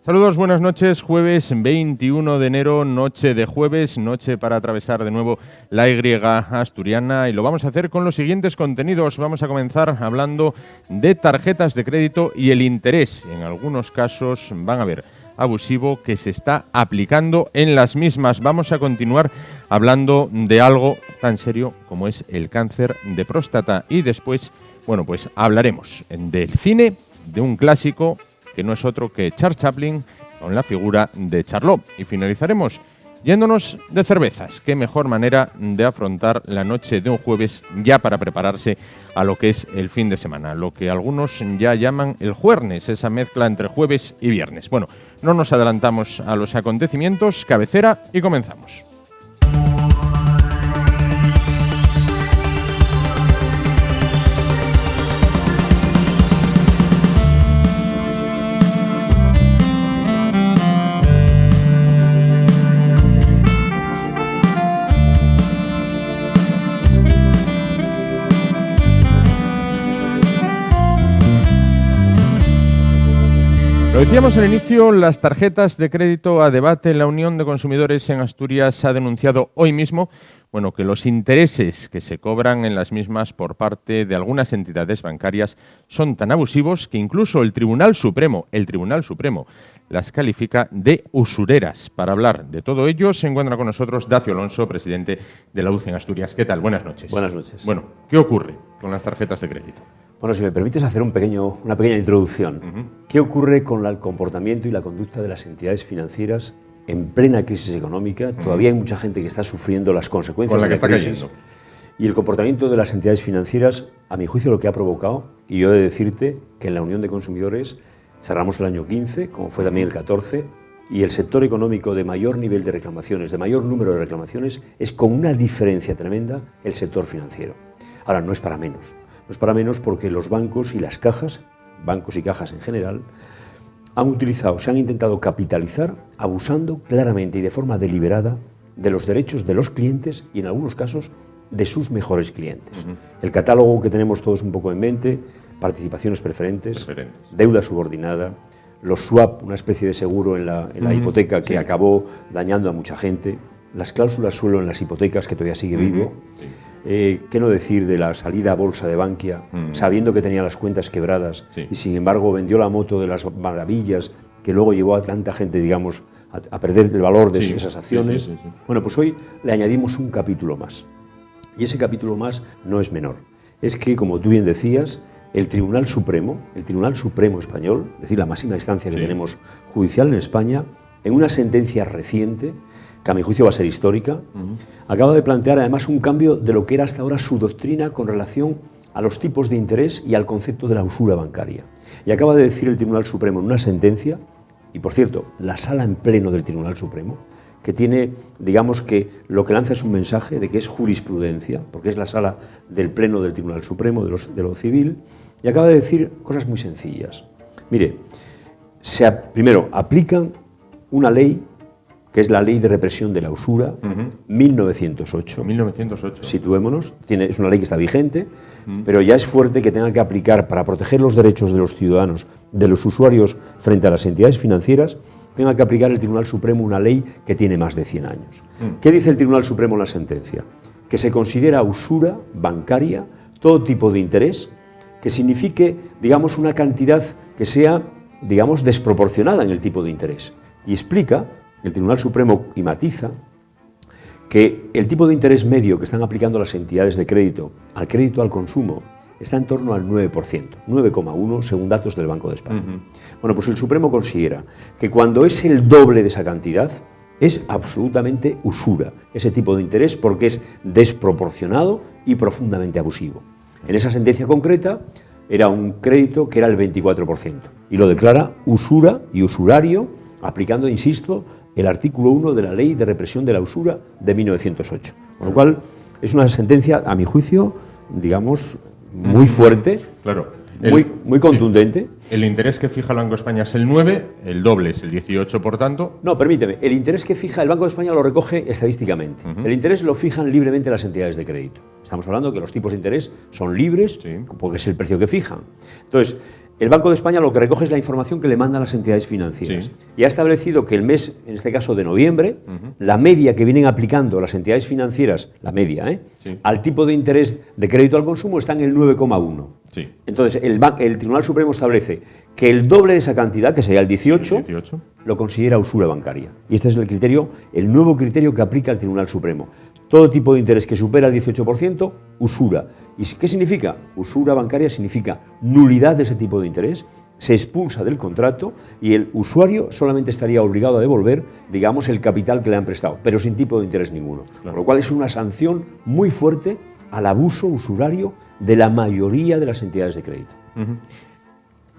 Saludos, buenas noches. Jueves 21 de enero, noche de jueves, noche para atravesar de nuevo la Y asturiana, y lo vamos a hacer con los siguientes contenidos. Vamos a comenzar hablando de tarjetas de crédito y el interés, en algunos casos, van a ver, abusivo que se está aplicando en las mismas. Vamos a continuar hablando de algo tan serio como es el cáncer de próstata, y después, bueno, pues hablaremos del cine, de un clásico que no es otro que Charles Chaplin, con la figura de Charlot. Y finalizaremos yéndonos de cervezas. Qué mejor manera de afrontar la noche de un jueves ya para prepararse a lo que es el fin de semana, lo que algunos ya llaman el juernes, esa mezcla entre jueves y viernes. Bueno, no nos adelantamos a los acontecimientos, cabecera y comenzamos. Lo decíamos al inicio, las tarjetas de crédito a debate. La Unión de Consumidores en Asturias ha denunciado hoy mismo, que los intereses que se cobran en las mismas por parte de algunas entidades bancarias son tan abusivos que incluso el Tribunal Supremo las califica de usureras. Para hablar de todo ello se encuentra con nosotros Dacio Alonso, presidente de la UCE en Asturias. ¿Qué tal? Buenas noches. Buenas noches. Bueno, ¿qué ocurre con las tarjetas de crédito? Bueno, si me permites hacer una pequeña introducción. ¿Qué ocurre con el comportamiento y la conducta de las entidades financieras en plena crisis económica? Todavía hay mucha gente que está sufriendo las consecuencias de la crisis. Y el comportamiento de las entidades financieras, a mi juicio, lo que ha provocado, y yo he de decirte que en la Unión de Consumidores cerramos el año 15, como fue también el 14, y el sector económico de mayor nivel de reclamaciones, de mayor número de reclamaciones, es con una diferencia tremenda el sector financiero. Ahora, no es para menos. No es para menos porque los bancos y las cajas, bancos y cajas en general, se han intentado capitalizar abusando claramente y de forma deliberada de los derechos de los clientes y en algunos casos de sus mejores clientes. El catálogo que tenemos todos un poco en mente, participaciones preferentes, deuda subordinada, los swap, una especie de seguro en la hipoteca que acabó dañando a mucha gente, las cláusulas suelo en las hipotecas que todavía sigue vivo. ¿Qué no decir de la salida a bolsa de Bankia, sabiendo que tenía las cuentas quebradas y sin embargo vendió la moto de las maravillas que luego llevó a tanta gente, digamos, a perder el valor de esas acciones? Bueno, pues hoy le añadimos un capítulo más. Y ese capítulo más no es menor. Es que, como tú bien decías, el Tribunal Supremo español, es decir, la máxima instancia que tenemos judicial en España, en una sentencia reciente, que a mi juicio va a ser histórica, acaba de plantear además un cambio de lo que era hasta ahora su doctrina con relación a los tipos de interés y al concepto de la usura bancaria. Y acaba de decir el Tribunal Supremo en una sentencia, y por cierto, la sala en pleno del Tribunal Supremo, que tiene, digamos que lo que lanza es un mensaje de que es jurisprudencia, porque es la sala del pleno del Tribunal Supremo de lo civil, y acaba de decir cosas muy sencillas. Mire, primero, aplican una ley que es la Ley de Represión de la Usura, 1908. 1908. Situémonos, es una ley que está vigente, pero ya es fuerte que tenga que aplicar para proteger los derechos de los ciudadanos, de los usuarios frente a las entidades financieras, tenga que aplicar el Tribunal Supremo una ley que tiene más de 100 años. ¿Qué dice el Tribunal Supremo en la sentencia? Que se considera usura bancaria todo tipo de interés que signifique, digamos, una cantidad que sea, digamos, desproporcionada en el tipo de interés. Y explica el Tribunal Supremo y matiza que el tipo de interés medio que están aplicando las entidades de crédito al consumo está en torno al 9%, 9,1% según datos del Banco de España. Bueno, pues el Supremo considera que cuando es el doble de esa cantidad es absolutamente usura ese tipo de interés porque es desproporcionado y profundamente abusivo. En esa sentencia concreta era un crédito que era el 24% y lo declara usura y usurario aplicando, insisto, el artículo 1 de la Ley de Represión de la Usura de 1908. Con lo cual, es una sentencia, a mi juicio, digamos, muy fuerte, muy contundente. El interés que fija el Banco de España es el 9, el doble es el 18, por tanto. No, permíteme, el interés que fija el Banco de España lo recoge estadísticamente. El interés lo fijan libremente las entidades de crédito. Estamos hablando que los tipos de interés son libres, porque es el precio que fijan. Entonces, el Banco de España lo que recoge es la información que le mandan las entidades financieras. Y ha establecido que el mes, en este caso de noviembre, la media que vienen aplicando las entidades financieras, la media, al tipo de interés de crédito al consumo está en el 9,1. Entonces, el Tribunal Supremo establece que el doble de esa cantidad, que sería el 18, lo considera usura bancaria. Y este es el criterio, el nuevo criterio que aplica el Tribunal Supremo. Todo tipo de interés que supera el 18%, usura. ¿Y qué significa? Usura bancaria significa nulidad de ese tipo de interés, se expulsa del contrato y el usuario solamente estaría obligado a devolver, digamos, el capital que le han prestado, pero sin tipo de interés ninguno. Por lo cual es una sanción muy fuerte al abuso usurario de la mayoría de las entidades de crédito.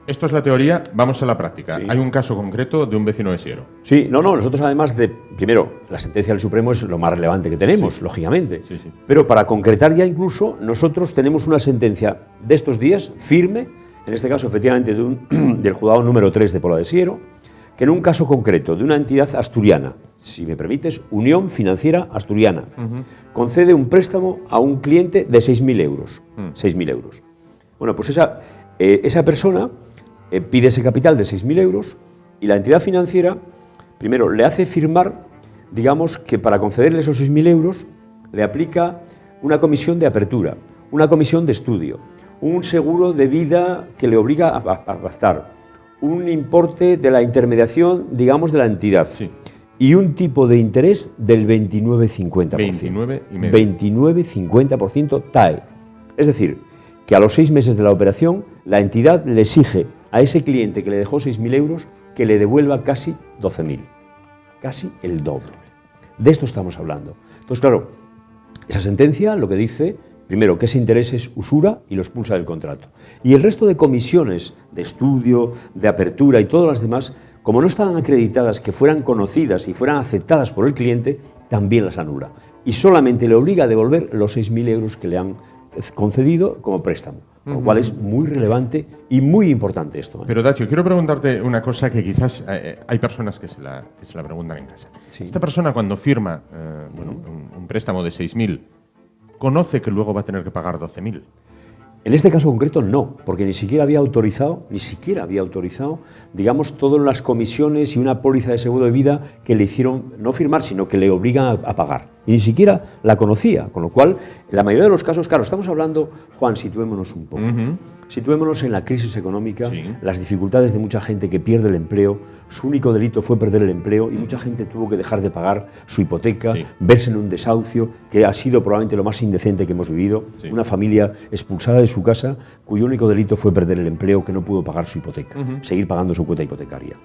Esto es la teoría, vamos a la práctica. Hay un caso concreto de un vecino de Siero. Sí, nosotros además primero, la sentencia del Supremo es lo más relevante que tenemos, lógicamente. Pero para concretar ya incluso, nosotros tenemos una sentencia de estos días, firme, en este caso efectivamente del juzgado número 3 de Pola de Siero, que en un caso concreto de una entidad asturiana, si me permites, Unión Financiera Asturiana, concede un préstamo a un cliente de 6.000 euros. 6.000 euros. Bueno, pues esa persona pide ese capital de 6.000 euros y la entidad financiera, primero, le hace firmar, digamos, que para concederle esos 6.000 euros le aplica una comisión de apertura, una comisión de estudio, un seguro de vida que le obliga a gastar, un importe de la intermediación, digamos, de la entidad y un tipo de interés del 29,50%. 29,50% TAE. Es decir, que a los 6 meses de la operación, la entidad le exige a ese cliente que le dejó 6.000 euros que le devuelva casi 12.000. Casi el doble. De esto estamos hablando. Entonces, claro, esa sentencia lo que dice, primero, que ese interés es usura y lo expulsa del contrato. Y el resto de comisiones de estudio, de apertura y todas las demás, como no estaban acreditadas que fueran conocidas y fueran aceptadas por el cliente, también las anula. Y solamente le obliga a devolver los 6.000 euros que le han concedido como préstamo, con lo cual es muy relevante y muy importante esto. Pero Dacio, quiero preguntarte una cosa que quizás hay personas que se la preguntan en casa. Esta persona cuando firma un préstamo de 6.000, ¿conoce que luego va a tener que pagar 12.000? En este caso concreto no, porque ni siquiera había autorizado, digamos, todas las comisiones y una póliza de seguro de vida que le hicieron no firmar, sino que le obligan a pagar. Y ni siquiera la conocía, con lo cual, en la mayoría de los casos, claro, estamos hablando, Juan, situémonos un poco. Situémonos en la crisis económica, las dificultades de mucha gente que pierde el empleo, su único delito fue perder el empleo y mucha gente tuvo que dejar de pagar su hipoteca, verse en un desahucio, que ha sido probablemente lo más indecente que hemos vivido, una familia expulsada de su casa cuyo único delito fue perder el empleo, que no pudo pagar su hipoteca, seguir pagando su cuota hipotecaria.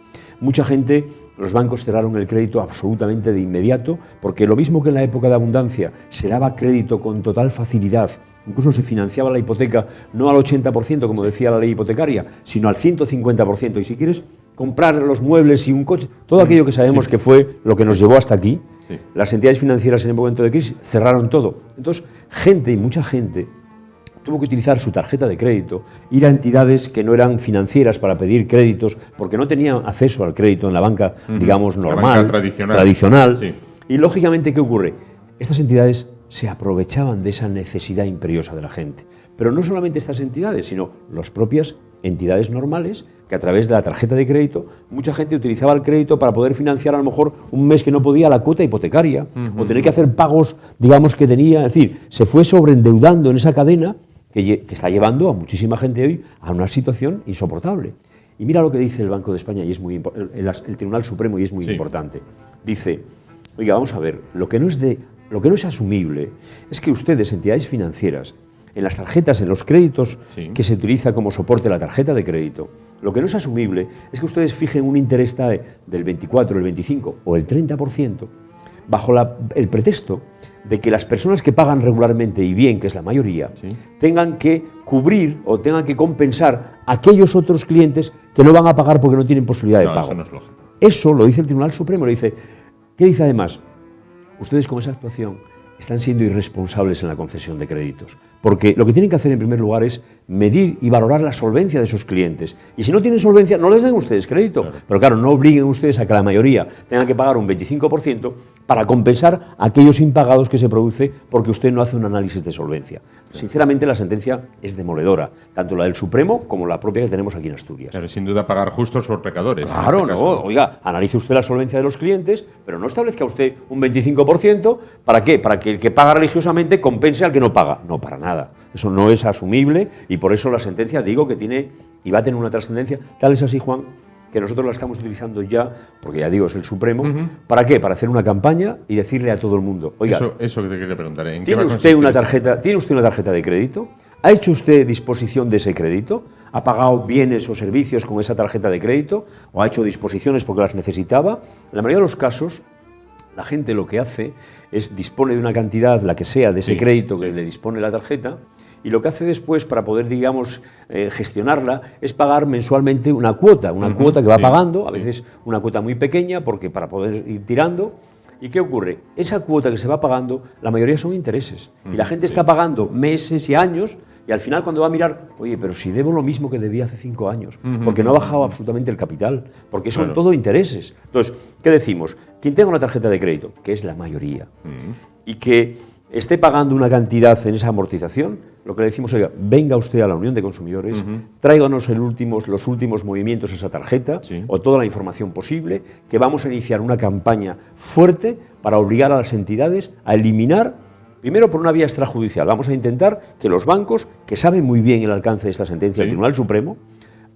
Mucha gente, los bancos cerraron el crédito absolutamente de inmediato, porque lo mismo que en la época de abundancia se daba crédito con total facilidad, incluso se financiaba la hipoteca no al 80%, como decía la ley hipotecaria, sino al 150%. Y si quieres comprar los muebles y un coche, todo aquello que sabemos que fue lo que nos llevó hasta aquí, las entidades financieras en el momento de crisis cerraron todo. Entonces, mucha gente tuvo que utilizar su tarjeta de crédito, ir a entidades que no eran financieras para pedir créditos, porque no tenían acceso al crédito en la banca, digamos, normal, la banca tradicional. Y lógicamente, ¿qué ocurre? Estas entidades se aprovechaban de esa necesidad imperiosa de la gente. Pero no solamente estas entidades, sino las propias entidades normales, que a través de la tarjeta de crédito, mucha gente utilizaba el crédito para poder financiar a lo mejor un mes que no podía la cuota hipotecaria, o tener que hacer pagos, digamos, que tenía. Es decir, se fue sobreendeudando en esa cadena que está llevando a muchísima gente hoy a una situación insoportable. Y mira lo que dice el Banco de España, y es muy el Tribunal Supremo, y es muy importante. Dice, oiga, vamos a ver, lo que no es asumible es que ustedes, entidades financieras, en las tarjetas, en los créditos que se utiliza como soporte la tarjeta de crédito, lo que no es asumible es que ustedes fijen un interés TAE del 24, el 25 o el 30% bajo el pretexto de que las personas que pagan regularmente y bien, que es la mayoría, tengan que cubrir o tengan que compensar a aquellos otros clientes que no van a pagar porque no tienen posibilidad de pago. Eso no es lógico. Eso lo dice el Tribunal Supremo. ¿Qué dice además? Ustedes con esa actuación están siendo irresponsables en la concesión de créditos, porque lo que tienen que hacer en primer lugar es medir y valorar la solvencia de sus clientes. Y si no tienen solvencia, no les den ustedes crédito. Claro. Pero claro, no obliguen ustedes a que la mayoría tengan que pagar un 25% para compensar aquellos impagados que se produce porque usted no hace un análisis de solvencia. Sinceramente, la sentencia es demoledora, tanto la del Supremo como la propia que tenemos aquí en Asturias. Claro, sin duda pagar justos por pecadores. Claro, no, oiga, analice usted la solvencia de los clientes, pero no establezca usted un 25%, ¿para qué? Para que el que paga religiosamente compense al que no paga. No, para nada. Eso no es asumible y por eso la sentencia, digo, que tiene y va a tener una trascendencia. Tal es así, Juan, que nosotros la estamos utilizando ya, porque ya digo, es el Supremo. ¿Para qué? Para hacer una campaña y decirle a todo el mundo, oiga, eso que te quería preguntar, ¿tiene usted una tarjeta de crédito? ¿Ha hecho usted disposición de ese crédito? ¿Ha pagado bienes o servicios con esa tarjeta de crédito? ¿O ha hecho disposiciones porque las necesitaba? En la mayoría de los casos, la gente lo que hace es dispone de una cantidad, la que sea, de ese crédito que le dispone la tarjeta, y lo que hace después para poder, digamos, gestionarla es pagar mensualmente una cuota que va pagando, a veces una cuota muy pequeña porque para poder ir tirando. ¿Y qué ocurre? Esa cuota que se va pagando, la mayoría son intereses. Y la gente está pagando meses y años y al final cuando va a mirar, oye, pero si debo lo mismo que debía hace 5 años, porque no ha bajado absolutamente el capital, porque son todo intereses. Entonces, ¿qué decimos? Quien tenga una tarjeta de crédito, que es la mayoría, y que esté pagando una cantidad en esa amortización, lo que le decimos, oiga, venga usted a la Unión de Consumidores, tráiganos los últimos movimientos de esa tarjeta o toda la información posible, que vamos a iniciar una campaña fuerte para obligar a las entidades a eliminar, primero por una vía extrajudicial, vamos a intentar que los bancos, que saben muy bien el alcance de esta sentencia del Tribunal Supremo,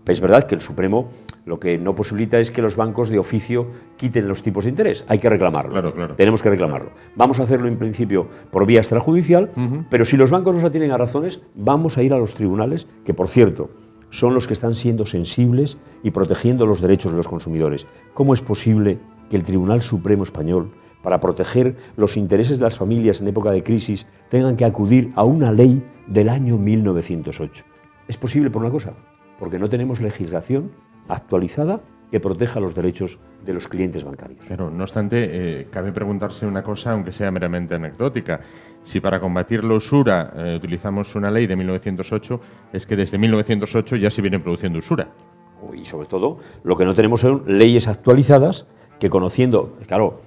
es verdad que el Supremo lo que no posibilita es que los bancos de oficio quiten los tipos de interés. Hay que reclamarlo. Claro. Tenemos que reclamarlo. Vamos a hacerlo en principio por vía extrajudicial, pero si los bancos nos atienen a razones, vamos a ir a los tribunales, que por cierto, son los que están siendo sensibles y protegiendo los derechos de los consumidores. ¿Cómo es posible que el Tribunal Supremo Español, para proteger los intereses de las familias en época de crisis, tengan que acudir a una ley del año 1908? Es posible por una cosa, porque no tenemos legislación actualizada que proteja los derechos de los clientes bancarios. Pero, no obstante, cabe preguntarse una cosa, aunque sea meramente anecdótica. Si para combatir la usura utilizamos una ley de 1908, es que desde 1908 ya se viene produciendo usura. Y sobre todo, lo que no tenemos son leyes actualizadas que, conociendo, claro,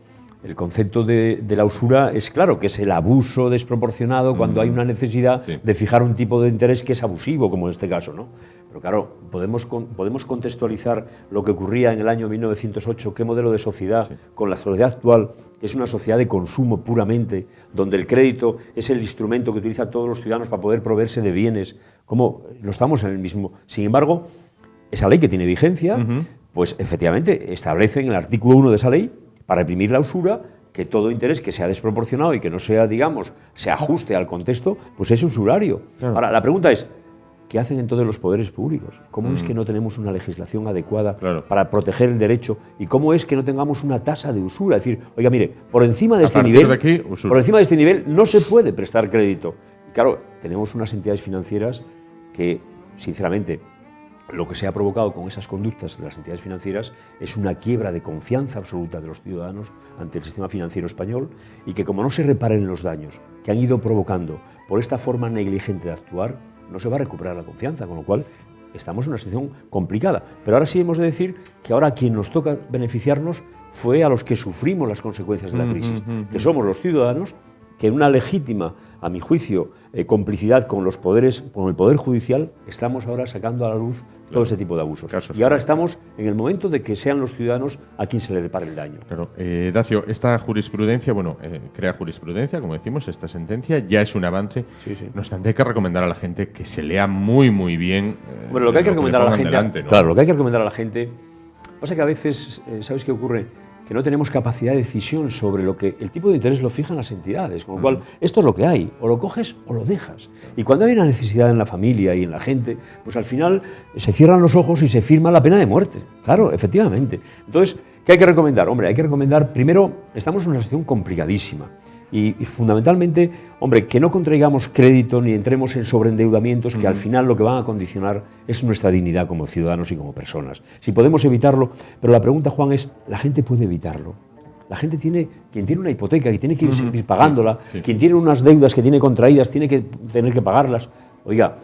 el concepto de la usura es claro, que es el abuso desproporcionado cuando hay una necesidad de fijar un tipo de interés que es abusivo, como en este caso, ¿no? Pero claro, podemos contextualizar lo que ocurría en el año 1908, qué modelo de sociedad, con la sociedad actual, que es una sociedad de consumo puramente, donde el crédito es el instrumento que utilizan todos los ciudadanos para poder proveerse de bienes, como no estamos en el mismo. Sin embargo, esa ley que tiene vigencia, pues efectivamente establece en el artículo 1 de esa ley, para reprimir la usura, que todo interés que sea desproporcionado y que no sea, digamos, se ajuste al contexto, pues es usurario. Claro. Ahora, la pregunta es, ¿qué hacen entonces los poderes públicos? ¿Cómo es que no tenemos una legislación adecuada para proteger el derecho? ¿Y cómo es que no tengamos una tasa de usura? Es decir, oiga, mire, por encima de este nivel no se puede prestar crédito. Y claro, tenemos unas entidades financieras que, sinceramente, lo que se ha provocado con esas conductas de las entidades financieras es una quiebra de confianza absoluta de los ciudadanos ante el sistema financiero español y que, como no se reparen los daños que han ido provocando por esta forma negligente de actuar, no se va a recuperar la confianza, con lo cual estamos en una situación complicada. Pero ahora sí hemos de decir que ahora a quien nos toca beneficiarnos fue a los que sufrimos las consecuencias de la crisis, que somos los ciudadanos, que en una legítima, a mi juicio, complicidad con los poderes, con el Poder Judicial, estamos ahora sacando a la luz todo ese tipo de abusos. Y ahora estamos en el momento de que sean los ciudadanos a quien se le repare el daño. Claro. Dacio, esta jurisprudencia, crea jurisprudencia, como decimos, esta sentencia ya es un avance. No obstante, hay que recomendar a la gente que se lea muy, muy bien. Lo que hay que recomendar a la gente, claro, lo que hay que recomendar a la gente, pasa que a veces, ¿sabes qué ocurre? Que no tenemos capacidad de decisión sobre lo que el tipo de interés lo fijan las entidades, con lo cual esto es lo que hay, o lo coges o lo dejas. Y cuando hay una necesidad en la familia y en la gente, pues al final se cierran los ojos y se firma la pena de muerte. Claro, efectivamente. Entonces, ¿qué hay que recomendar? Hombre, hay que recomendar, primero, estamos en una situación complicadísima. Y fundamentalmente, hombre, que no contraigamos crédito ni entremos en sobreendeudamientos que al final lo que van a condicionar es nuestra dignidad como ciudadanos y como personas. Si podemos evitarlo, pero la pregunta, Juan, es, ¿la gente puede evitarlo? La gente quien tiene una hipoteca y tiene que seguir pagándola, quien tiene unas deudas que tiene contraídas, tiene que tener que pagarlas. Oiga,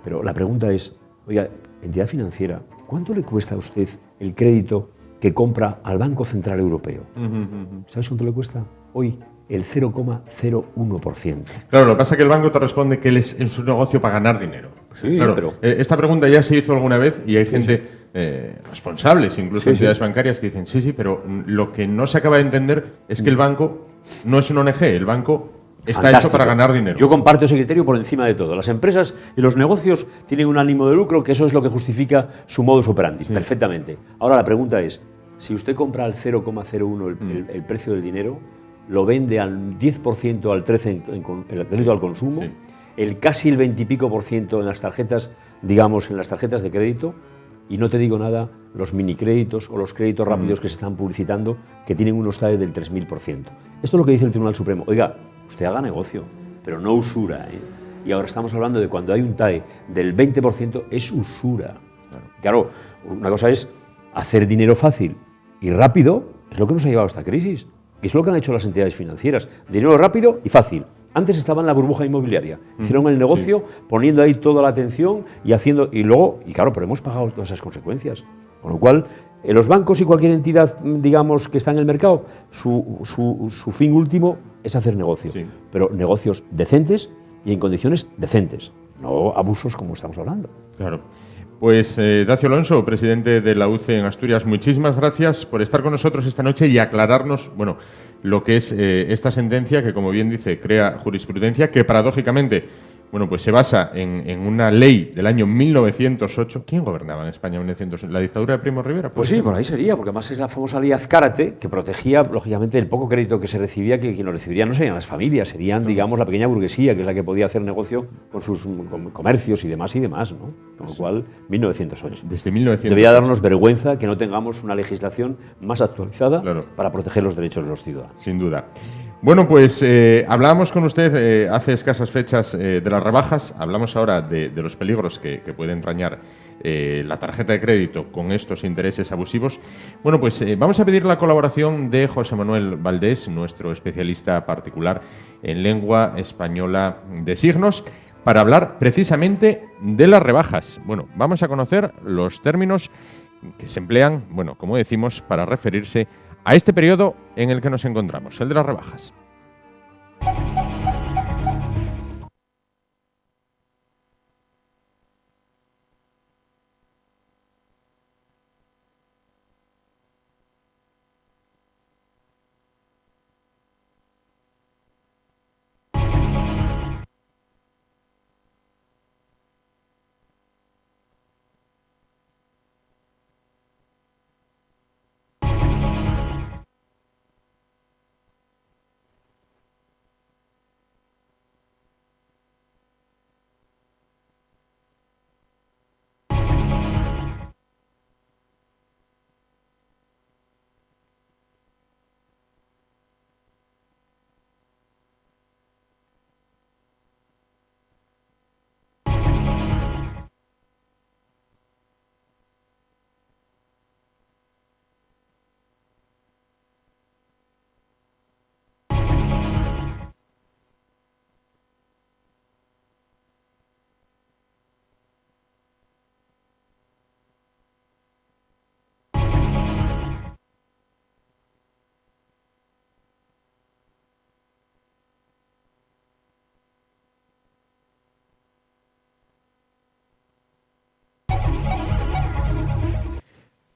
pero la pregunta es, oiga, entidad financiera, ¿cuánto le cuesta a usted el crédito que compra al Banco Central Europeo? ¿Sabes cuánto le cuesta? Hoy, el 0,01%. Claro, lo que pasa es que el banco te responde que él es en su negocio para ganar dinero. Sí, claro, pero... esta pregunta ya se hizo alguna vez y hay gente responsables, incluso entidades bancarias, que dicen, sí, pero lo que no se acaba de entender es que el banco no es un ONG, el banco está hecho para ganar dinero. Yo comparto ese criterio por encima de todo. Las empresas y los negocios tienen un ánimo de lucro, que eso es lo que justifica su modus operandi, perfectamente. Ahora la pregunta es, si usted compra al 0,01 el precio del dinero, lo vende al 10%, al 13% en el crédito al consumo, casi el 20 y pico % en las tarjetas, digamos, en las tarjetas de crédito, y no te digo nada, los minicréditos o los créditos rápidos que se están publicitando, que tienen unos TAE del 3000%. Esto es lo que dice el Tribunal Supremo. Oiga, usted haga negocio, pero no usura, ¿eh? Y ahora estamos hablando de cuando hay un TAE del 20%, es usura. Claro, una cosa es hacer dinero fácil y rápido, es lo que nos ha llevado a esta crisis. Y es lo que han hecho las entidades financieras. Dinero rápido y fácil. Antes estaba en la burbuja inmobiliaria. Hicieron el negocio poniendo ahí toda la atención y luego, claro, pero hemos pagado todas esas consecuencias. Con lo cual, los bancos y cualquier entidad, digamos, que está en el mercado, su fin último es hacer negocio. Pero negocios decentes y en condiciones decentes. No abusos como estamos hablando. Claro. Pues Dacio Alonso, presidente de la UCE en Asturias, muchísimas gracias por estar con nosotros esta noche y aclararnos, bueno, lo que es esta sentencia que, como bien dice, crea jurisprudencia que paradójicamente, bueno, pues se basa en una ley del año 1908. ¿Quién gobernaba en España en 1908? ¿La dictadura de Primo de Rivera? Pues sí, por ahí sería, porque además es la famosa ley Azcárate, que protegía, lógicamente, el poco crédito que se recibía, que quien lo recibiría no serían las familias, serían, digamos, la pequeña burguesía, que es la que podía hacer negocio con sus comercios y demás, ¿no? Con lo cual, 1908. Desde 1908. Debería darnos vergüenza que no tengamos una legislación más actualizada para proteger los derechos de los ciudadanos. Sin duda. Bueno, pues hablábamos con usted hace escasas fechas de las rebajas, hablamos ahora de los peligros que puede entrañar la tarjeta de crédito con estos intereses abusivos. Bueno, pues vamos a pedir la colaboración de José Manuel Valdés, nuestro especialista particular en lengua española de signos, para hablar precisamente de las rebajas. Bueno, vamos a conocer los términos que se emplean, bueno, como decimos, para referirse a este periodo en el que nos encontramos, el de las rebajas.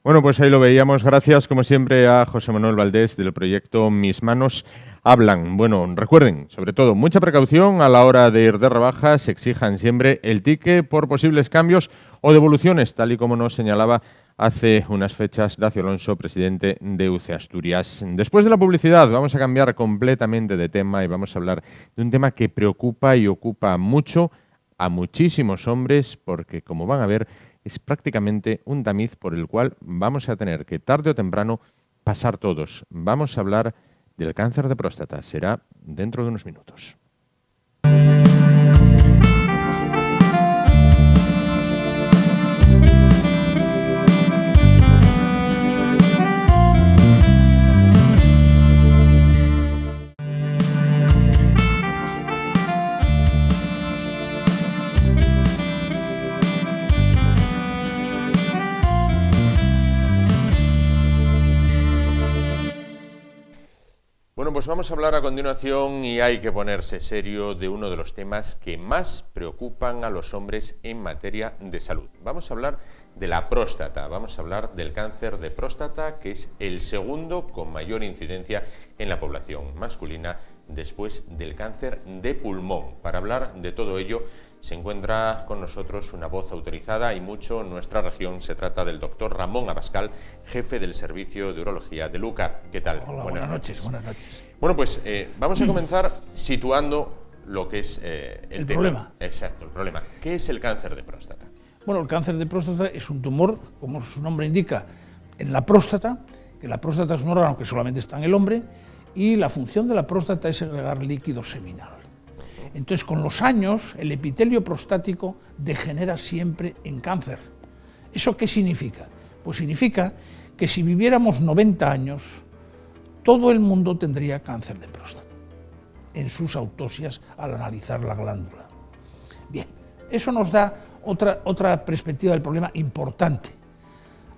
Bueno, pues ahí lo veíamos. Gracias, como siempre, a José Manuel Valdés del proyecto Mis Manos Hablan. Bueno, recuerden, sobre todo, mucha precaución a la hora de ir de rebajas. Exijan siempre el ticket por posibles cambios o devoluciones, tal y como nos señalaba hace unas fechas Dacio Alonso, presidente de UCE Asturias. Después de la publicidad vamos a cambiar completamente de tema y vamos a hablar de un tema que preocupa y ocupa mucho a muchísimos hombres porque, como van a ver, es prácticamente un tamiz por el cual vamos a tener que tarde o temprano pasar todos. Vamos a hablar del cáncer de próstata. Será dentro de unos minutos. Bueno, pues vamos a hablar a continuación, y hay que ponerse serio, de uno de los temas que más preocupan a los hombres en materia de salud. Vamos a hablar de la próstata, vamos a hablar del cáncer de próstata, que es el segundo con mayor incidencia en la población masculina después del cáncer de pulmón. Para hablar de todo ello se encuentra con nosotros una voz autorizada y mucho en nuestra región. Se trata del doctor Ramón Abascal, jefe del Servicio de Urología de Luca. ¿Qué tal? Hola, buenas noches. Buenas noches. Bueno, pues vamos a comenzar situando lo que es el tema. Problema. Exacto, el problema. ¿Qué es el cáncer de próstata? Bueno, el cáncer de próstata es un tumor, como su nombre indica, en la próstata, que la próstata es un órgano que solamente está en el hombre, y la función de la próstata es segregar líquido seminal. Entonces, con los años, el epitelio prostático degenera siempre en cáncer. ¿Eso qué significa? Pues significa que si viviéramos 90 años, todo el mundo tendría cáncer de próstata en sus autopsias al analizar la glándula. Bien, eso nos da otra perspectiva del problema importante.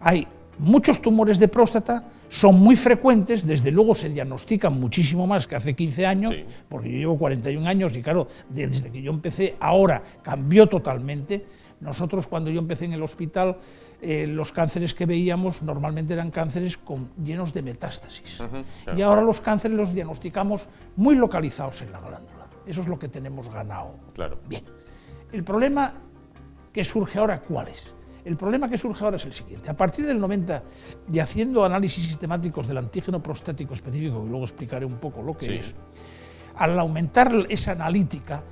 Hay muchos tumores de próstata, son muy frecuentes, desde luego se diagnostican muchísimo más que hace 15 años, sí, porque yo llevo 41 años y claro, desde que yo empecé ahora cambió totalmente. Nosotros cuando yo empecé en el hospital, los cánceres que veíamos normalmente eran cánceres llenos de metástasis. Claro. Y ahora los cánceres los diagnosticamos muy localizados en la glándula. Eso es lo que tenemos ganado. Claro. Bien. El problema que surge ahora, ¿cuál es? El problema que surge ahora es el siguiente. A partir del 90, y haciendo análisis sistemáticos del antígeno prostático específico, y luego explicaré un poco lo que es, al aumentar esa analítica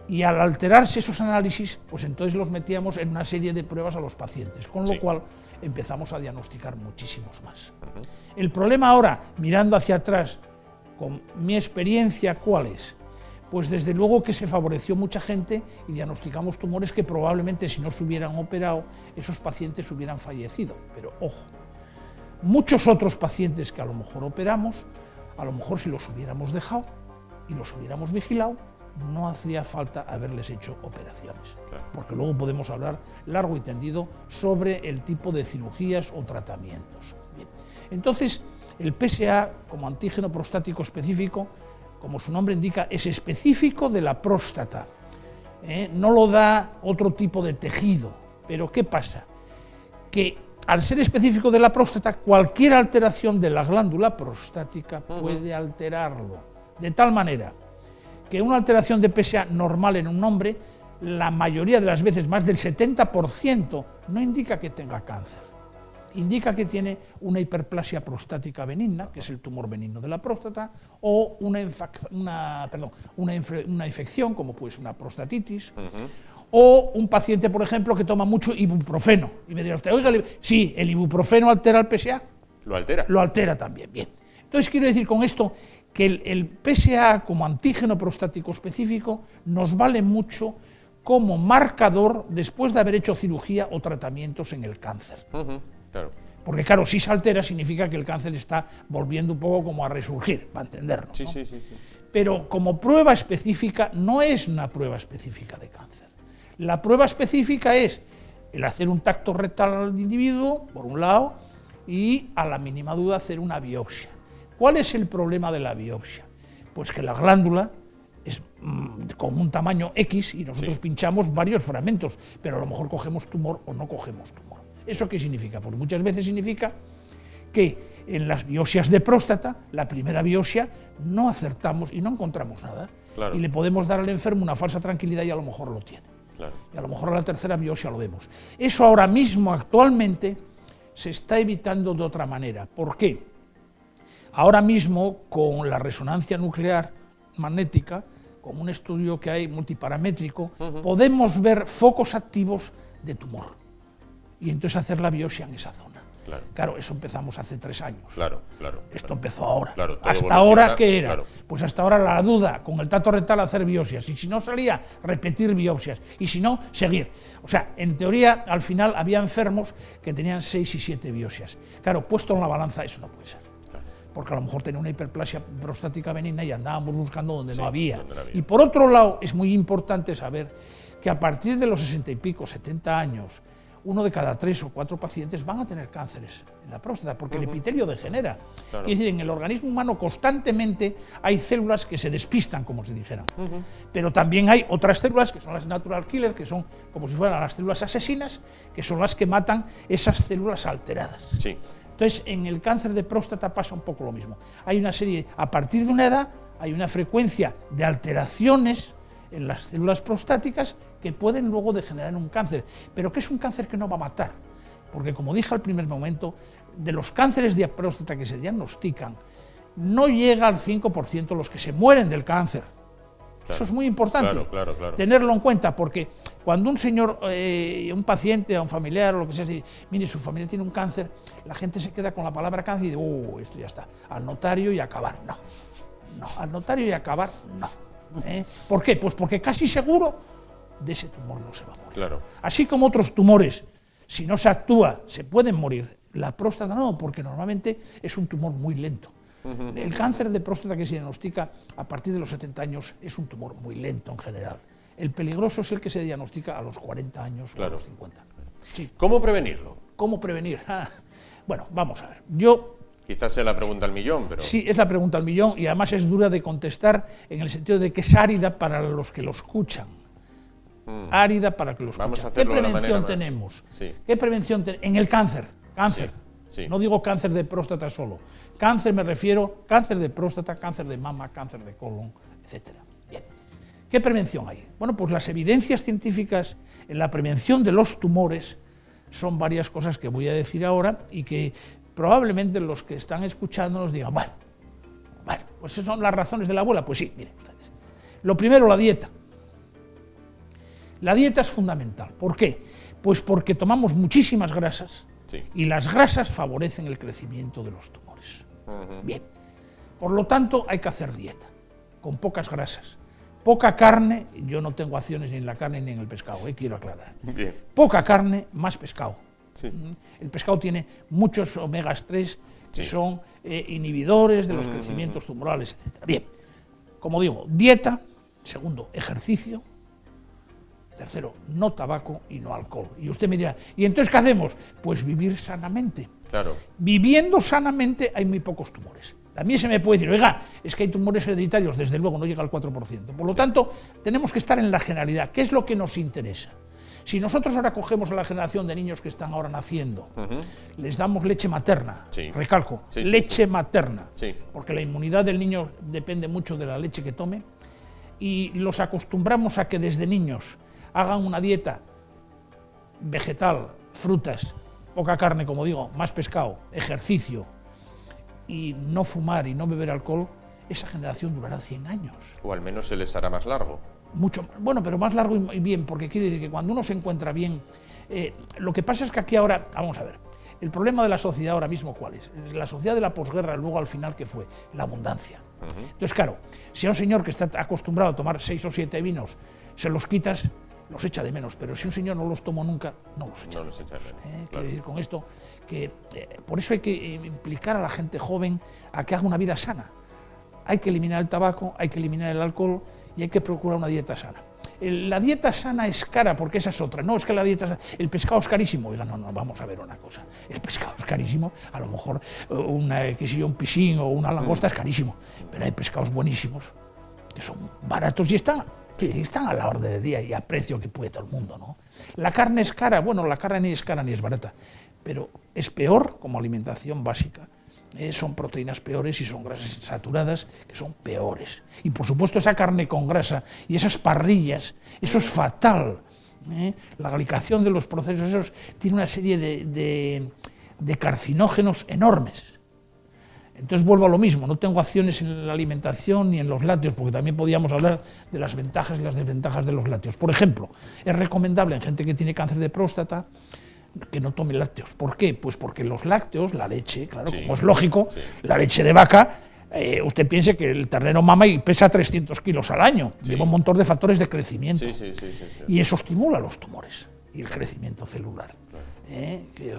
y al alterarse esos análisis, pues entonces los metíamos en una serie de pruebas a los pacientes, con lo cual empezamos a diagnosticar muchísimos más. El problema ahora, mirando hacia atrás, con mi experiencia, ¿cuál es? Pues desde luego que se favoreció mucha gente y diagnosticamos tumores que probablemente si no se hubieran operado, esos pacientes hubieran fallecido. Pero ojo, muchos otros pacientes que a lo mejor operamos, a lo mejor si los hubiéramos dejado y los hubiéramos vigilado, no hacía falta haberles hecho operaciones. Claro. Porque luego podemos hablar largo y tendido sobre el tipo de cirugías o tratamientos. Bien. Entonces, el PSA como antígeno prostático específico, como su nombre indica, es específico de la próstata, no lo da otro tipo de tejido. Pero ¿qué pasa? Que al ser específico de la próstata, cualquier alteración de la glándula prostática puede alterarlo, de tal manera que una alteración de PSA normal en un hombre, la mayoría de las veces, más del 70%, no indica que tenga cáncer. Indica que tiene una hiperplasia prostática benigna, que es el tumor benigno de la próstata, o una infección, como puede ser una prostatitis, o un paciente, por ejemplo, que toma mucho ibuprofeno. Y me dirá usted, oiga, sí, ¿el ibuprofeno altera el PSA? ¿Lo altera? Lo altera también, bien. Entonces quiero decir con esto que el PSA como antígeno prostático específico nos vale mucho como marcador después de haber hecho cirugía o tratamientos en el cáncer. Claro. Porque claro, si se altera significa que el cáncer está volviendo un poco como a resurgir, para entendernos. Sí, ¿no? sí. Pero como prueba específica no es una prueba específica de cáncer. La prueba específica es el hacer un tacto rectal al individuo, por un lado, y a la mínima duda hacer una biopsia. ¿Cuál es el problema de la biopsia? Pues que la glándula es con un tamaño X y nosotros pinchamos varios fragmentos, pero a lo mejor cogemos tumor o no cogemos tumor. ¿Eso qué significa? Pues muchas veces significa que en las biopsias de próstata, la primera biopsia, no acertamos y no encontramos nada. Claro. Y le podemos dar al enfermo una falsa tranquilidad y a lo mejor lo tiene. Claro. Y a lo mejor a la tercera biopsia lo vemos. Eso ahora mismo, actualmente, se está evitando de otra manera. ¿Por qué? Ahora mismo, con la resonancia nuclear magnética, con un estudio que hay multiparamétrico, podemos ver focos activos de tumor. Y entonces hacer la biopsia en esa zona. Claro, eso empezamos hace 3 años. Claro. Esto empezó ahora. Claro, hasta ahora, ¿qué era? Claro. Pues hasta ahora la duda, con el tacto rectal hacer biopsias. Y si no salía, repetir biopsias. Y si no, seguir. O sea, en teoría, al final había enfermos que tenían 6 y 7 biopsias. Claro, puesto en la balanza, eso no puede ser. Porque a lo mejor tenía una hiperplasia prostática benigna y andábamos buscando donde no había. Y por otro lado, es muy importante saber que a partir de los 60 y pico, 70 años, 1 de cada 3 o 4 pacientes van a tener cánceres en la próstata, porque el epitelio degenera. Claro. Es decir, en el organismo humano constantemente hay células que se despistan, como si dijeran. Pero también hay otras células, que son las natural killer, que son como si fueran las células asesinas, que son las que matan esas células alteradas. Sí. Entonces, en el cáncer de próstata pasa un poco lo mismo. Hay una serie, a partir de una edad, hay una frecuencia de alteraciones en las células prostáticas que pueden luego degenerar en un cáncer, pero que es un cáncer que no va a matar, porque como dije al primer momento, de los cánceres de próstata que se diagnostican, no llega al 5% los que se mueren del cáncer. Claro, eso es muy importante, claro. tenerlo en cuenta, porque cuando un señor, un paciente, un familiar o lo que sea, dice, mire, su familia tiene un cáncer, la gente se queda con la palabra cáncer y dice, esto ya está, al notario y acabar. No, al notario y acabar, no. ¿Por qué? Pues porque casi seguro de ese tumor no se va a morir. Claro. Así como otros tumores, si no se actúa, se pueden morir. La próstata no, porque normalmente es un tumor muy lento. El cáncer de próstata que se diagnostica a partir de los 70 años es un tumor muy lento en general. El peligroso es el que se diagnostica a los 40 años o a los 50. Sí. ¿Cómo prevenirlo? ¿Cómo prevenir? Bueno, vamos a ver. Quizás sea la pregunta al millón, pero... Sí, es la pregunta al millón y además es dura de contestar en el sentido de que es árida para los que lo escuchan. Árida para que lo escuchan. Vamos a ¿Qué prevención tenemos? Sí. ¿Qué prevención en el cáncer? Cáncer. Sí. No digo cáncer de próstata solo. Cáncer me refiero, cáncer de próstata, cáncer de mama, cáncer de colon, etc. Bien. ¿Qué prevención hay? Bueno, pues las evidencias científicas en la prevención de los tumores son varias cosas que voy a decir ahora y que probablemente los que están escuchando nos digan, bueno, pues esas son las razones de la abuela. Pues sí, miren ustedes. Lo primero, la dieta. La dieta es fundamental. ¿Por qué? Pues porque tomamos muchísimas grasas y las grasas favorecen el crecimiento de los tumores. Bien. Por lo tanto, hay que hacer dieta, con pocas grasas. Poca carne, yo no tengo acciones ni en la carne ni en el pescado, quiero aclarar. Bien. Poca carne, más pescado. Sí. El pescado tiene muchos omegas 3 que son inhibidores de los crecimientos tumorales, etc. Bien, como digo, dieta. Segundo, ejercicio. Tercero, no tabaco y no alcohol. Y usted me dirá, ¿y entonces qué hacemos? Pues vivir sanamente. Claro. Viviendo sanamente hay muy pocos tumores. También se me puede decir, oiga, es que hay tumores hereditarios, desde luego no llega al 4%. Por lo tanto, tenemos que estar en la generalidad. ¿Qué es lo que nos interesa? Si nosotros ahora cogemos a la generación de niños que están ahora naciendo, les damos leche materna, recalco, leche materna, porque la inmunidad del niño depende mucho de la leche que tome, y los acostumbramos a que desde niños hagan una dieta vegetal, frutas, poca carne, como digo, más pescado, ejercicio, y no fumar y no beber alcohol, esa generación durará 100 años. O al menos se les hará más largo. Mucho, bueno, pero más largo y bien, porque quiere decir que cuando uno se encuentra bien, lo que pasa es que aquí ahora, vamos a ver, el problema de la sociedad ahora mismo, ¿cuál es? La sociedad de la posguerra, luego al final, ¿qué fue? La abundancia. Entonces, claro, si a un señor que está acostumbrado a tomar 6 o 7 vinos, se los quitas, los echa de menos, pero si un señor no los tomó nunca, no los echa de menos. Claro. Quiero decir con esto que por eso hay que implicar a la gente joven a que haga una vida sana. Hay que eliminar el tabaco, hay que eliminar el alcohol, y hay que procurar una dieta sana. La dieta sana es cara, porque esa es otra. No, es que la dieta sana, el pescado es carísimo. Oiga, no, vamos a ver una cosa. El pescado es carísimo, a lo mejor un piscín o una langosta es carísimo, pero hay pescados buenísimos, que son baratos y están a la orden del día y a precio que puede todo el mundo, ¿no? La carne es cara, bueno, la carne ni es cara ni es barata, pero es peor como alimentación básica. Son proteínas peores y son grasas saturadas que son peores. Y por supuesto esa carne con grasa y esas parrillas, eso es fatal. La glicación de los procesos esos tiene una serie de carcinógenos enormes. Entonces vuelvo a lo mismo, no tengo acciones en la alimentación ni en los lácteos, porque también podíamos hablar de las ventajas y las desventajas de los lácteos. Por ejemplo, es recomendable en gente que tiene cáncer de próstata que no tome lácteos. ¿Por qué? Pues porque los lácteos, la leche, claro, como es lógico, la leche de vaca, usted piense que el ternero mama y pesa 300 kilos al año, lleva un montón de factores de crecimiento, y eso estimula los tumores y el crecimiento celular.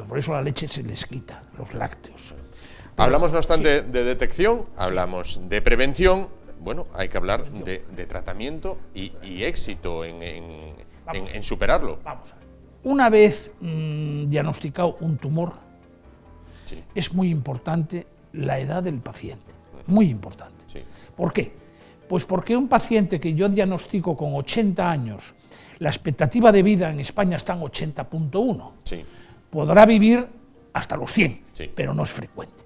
Por eso la leche se les quita, los lácteos. Hablamos, no obstante, de detección, hablamos de prevención, bueno, hay que hablar de tratamiento y éxito en superarlo. Vamos a ver. una vez diagnosticado un tumor, es muy importante la edad del paciente, muy importante. ¿Por qué? Pues porque un paciente que yo diagnostico con 80 años, la expectativa de vida en España está en 80.1, podrá vivir hasta los 100, pero no es frecuente.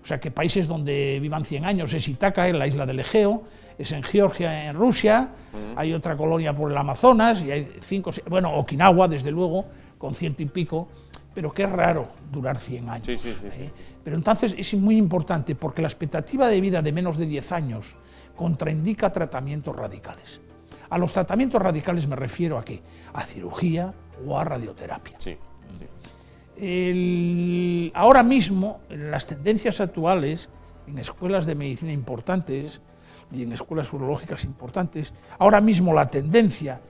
O sea que países donde vivan 100 años es Ítaca, en la isla del Egeo, es en Georgia, en Rusia, hay otra colonia por el Amazonas, y hay 5, bueno, Okinawa, desde luego, con 100 y pico, pero que es raro durar 100 años. Pero entonces es muy importante, porque la expectativa de vida de menos de 10 años contraindica tratamientos radicales. A los tratamientos radicales me refiero a ¿qué? A cirugía o a radioterapia. Ahora mismo, en las tendencias actuales, en escuelas de medicina importantes y en escuelas urológicas importantes, ahora mismo la tendencia,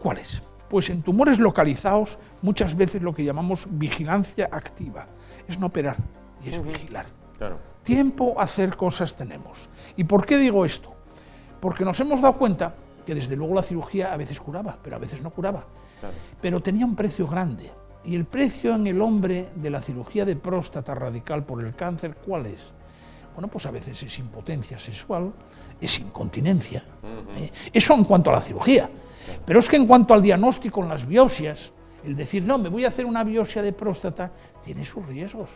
¿cuál es? Pues en tumores localizados, muchas veces lo que llamamos vigilancia activa, es no operar y es vigilar. Tiempo a hacer cosas tenemos. ¿Y por qué digo esto? Porque nos hemos dado cuenta que desde luego la cirugía a veces curaba, pero a veces no curaba. Pero tenía un precio grande. Y el precio en el hombre de la cirugía de próstata radical por el cáncer, ¿cuál es? Bueno, pues a veces es impotencia sexual, es incontinencia. Eso en cuanto a la cirugía. Pero es que en cuanto al diagnóstico en las biopsias, el decir, no, me voy a hacer una biopsia de próstata, tiene sus riesgos.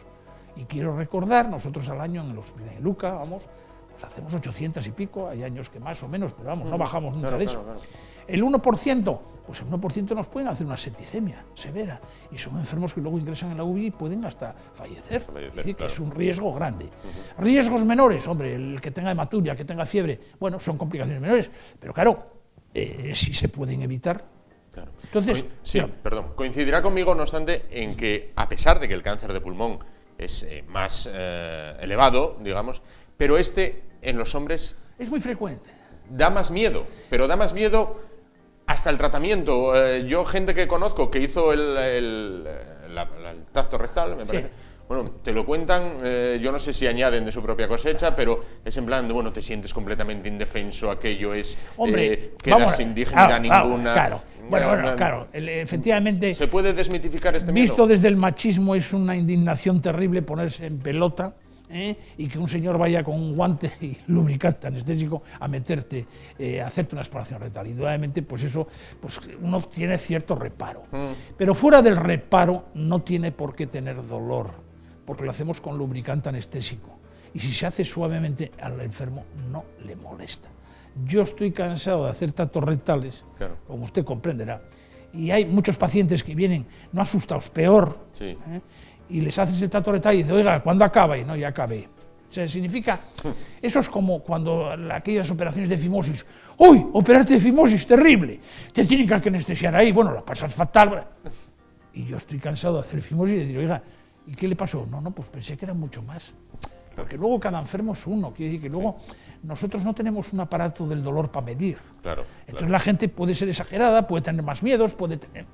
Y quiero recordar, nosotros al año en el hospital de Luca, vamos, pues hacemos 800 y pico, hay años que más o menos, pero vamos, no bajamos nunca de eso. El 1%, pues el 1% nos pueden hacer una septicemia severa, y son enfermos que luego ingresan en la UBI y pueden hasta fallecer. Es decir, que es un riesgo grande. Riesgos menores, hombre, el que tenga hematuria, el que tenga fiebre, bueno, son complicaciones menores, pero claro, sí se pueden evitar. Entonces, coincidirá conmigo, no obstante, en que a pesar de que el cáncer de pulmón es más elevado, digamos, pero en los hombres es muy frecuente. Da más miedo, pero da más miedo hasta el tratamiento. Yo, gente que conozco que hizo el tacto rectal, me parece. Bueno, te lo cuentan, yo no sé si añaden de su propia cosecha, pero es en plan de, bueno, te sientes completamente indefenso, aquello es, quedas sin dignidad ninguna. Claro, efectivamente. ¿Se puede desmitificar este miedo? Visto desde el machismo, es una indignación terrible ponerse en pelota, y que un señor vaya con un guante y lubricante anestésico a meterte, a hacerte una exploración rectal. Indudablemente, pues eso, pues uno tiene cierto reparo. Pero fuera del reparo no tiene por qué tener dolor, porque lo hacemos con lubricante anestésico. Y si se hace suavemente al enfermo, no le molesta. Yo estoy cansado de hacer tactos rectales, como usted comprenderá, y hay muchos pacientes que vienen no asustados, peor, y les haces el tacto rectal y dices, oiga, ¿cuándo acaba? Y no, ya acabé. O sea, significa, eso es como cuando aquellas operaciones de fimosis, ¡uy! Operarte de fimosis, terrible, te tienen que anestesiar ahí, bueno, la pasas fatal. Y yo estoy cansado de hacer fimosis y de decir, oiga, ¿y qué le pasó? No, pues pensé que era mucho más. Porque luego cada enfermo es uno, quiere decir que luego nosotros no tenemos un aparato del dolor para medir. Entonces la gente puede ser exagerada, puede tener más miedos, puede tener...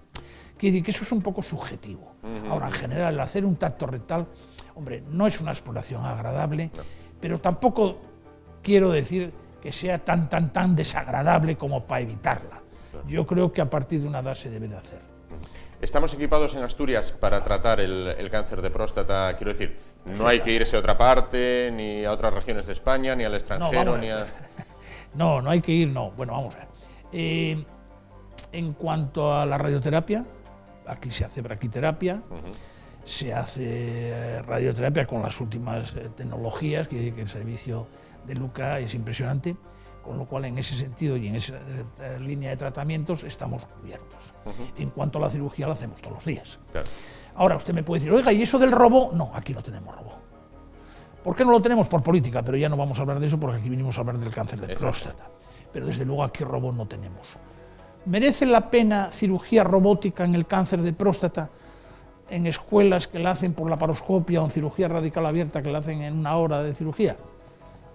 Quiere decir que eso es un poco subjetivo. Ahora, en general, el hacer un tacto rectal, hombre, no es una exploración agradable, pero tampoco quiero decir que sea tan desagradable como para evitarla. Yo creo que a partir de una edad se debe de hacer. ¿Estamos equipados en Asturias para tratar el cáncer de próstata? Quiero decir, no hay que irse a otra parte, ni a otras regiones de España, ni al extranjero, ni a... No hay que ir, no. Bueno, vamos a ver. En cuanto a la radioterapia, aquí se hace braquiterapia, se hace radioterapia con las últimas tecnologías, que el servicio de Luca es impresionante, con lo cual en ese sentido y en esa línea de tratamientos estamos cubiertos. En cuanto a la cirugía, la hacemos todos los días. Ahora usted me puede decir, oiga, ¿y eso del robo? No, aquí no tenemos robo. ¿Por qué no lo tenemos? Por política, pero ya no vamos a hablar de eso porque aquí vinimos a hablar del cáncer de próstata. Pero desde luego aquí robo no tenemos. ¿Merece la pena cirugía robótica en el cáncer de próstata en escuelas que la hacen por laparoscopia o en cirugía radical abierta que la hacen en una hora de cirugía?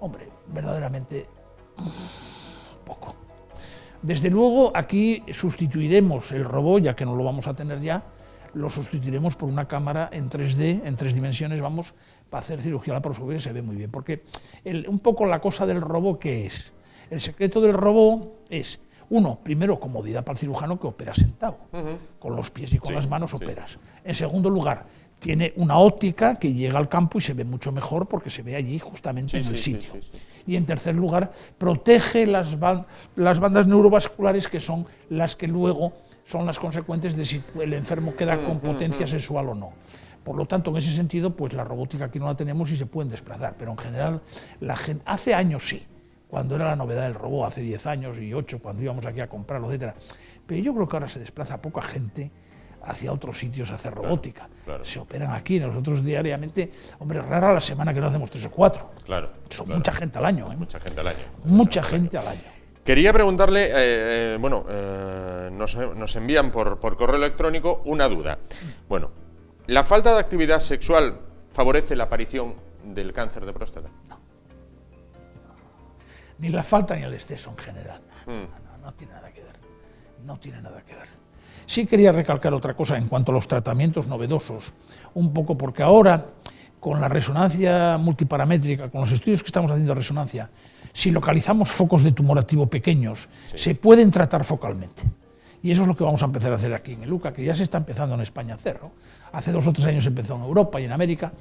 Hombre, verdaderamente poco. Desde luego aquí sustituiremos el robot, ya que no lo vamos a tener ya, lo sustituiremos por una cámara en 3D, en 3 dimensiones, vamos, para hacer cirugía laparoscópica, se ve muy bien. Porque un poco la cosa del robot, ¿qué es? El secreto del robot es Uno, primero, comodidad para el cirujano que opera sentado. Con los pies y con las manos operas. En segundo lugar, tiene una óptica que llega al campo y se ve mucho mejor porque se ve allí justamente en el sitio. Y en tercer lugar, protege las bandas neurovasculares, que son las que luego son las consecuentes de si el enfermo queda con potencia sexual o no. Por lo tanto, en ese sentido, pues la robótica aquí no la tenemos y se pueden desplazar, pero en general, la gente, hace años sí, cuando era la novedad del robot, hace 10 años y 8, cuando íbamos aquí a comprarlo, etcétera. Pero yo creo que ahora se desplaza poca gente hacia otros sitios a hacer robótica. Se operan aquí, nosotros diariamente, hombre, rara la semana que no hacemos 3 o 4. Son mucha gente al año. Mucha gente al año. Mucha gente al año. Quería preguntarle, nos envían por correo electrónico una duda. Bueno, ¿la falta de actividad sexual favorece la aparición del cáncer de próstata? No. Ni la falta ni el exceso en general. No tiene nada que ver. No tiene nada que ver. Sí quería recalcar otra cosa en cuanto a los tratamientos novedosos, un poco porque ahora, con la resonancia multiparamétrica, con los estudios que estamos haciendo de resonancia, si localizamos focos de tumor activo pequeños, se pueden tratar focalmente. Y eso es lo que vamos a empezar a hacer aquí en el UCA, que ya se está empezando en España a hacer, ¿no? Hace 2 o 3 años empezó en Europa y en América,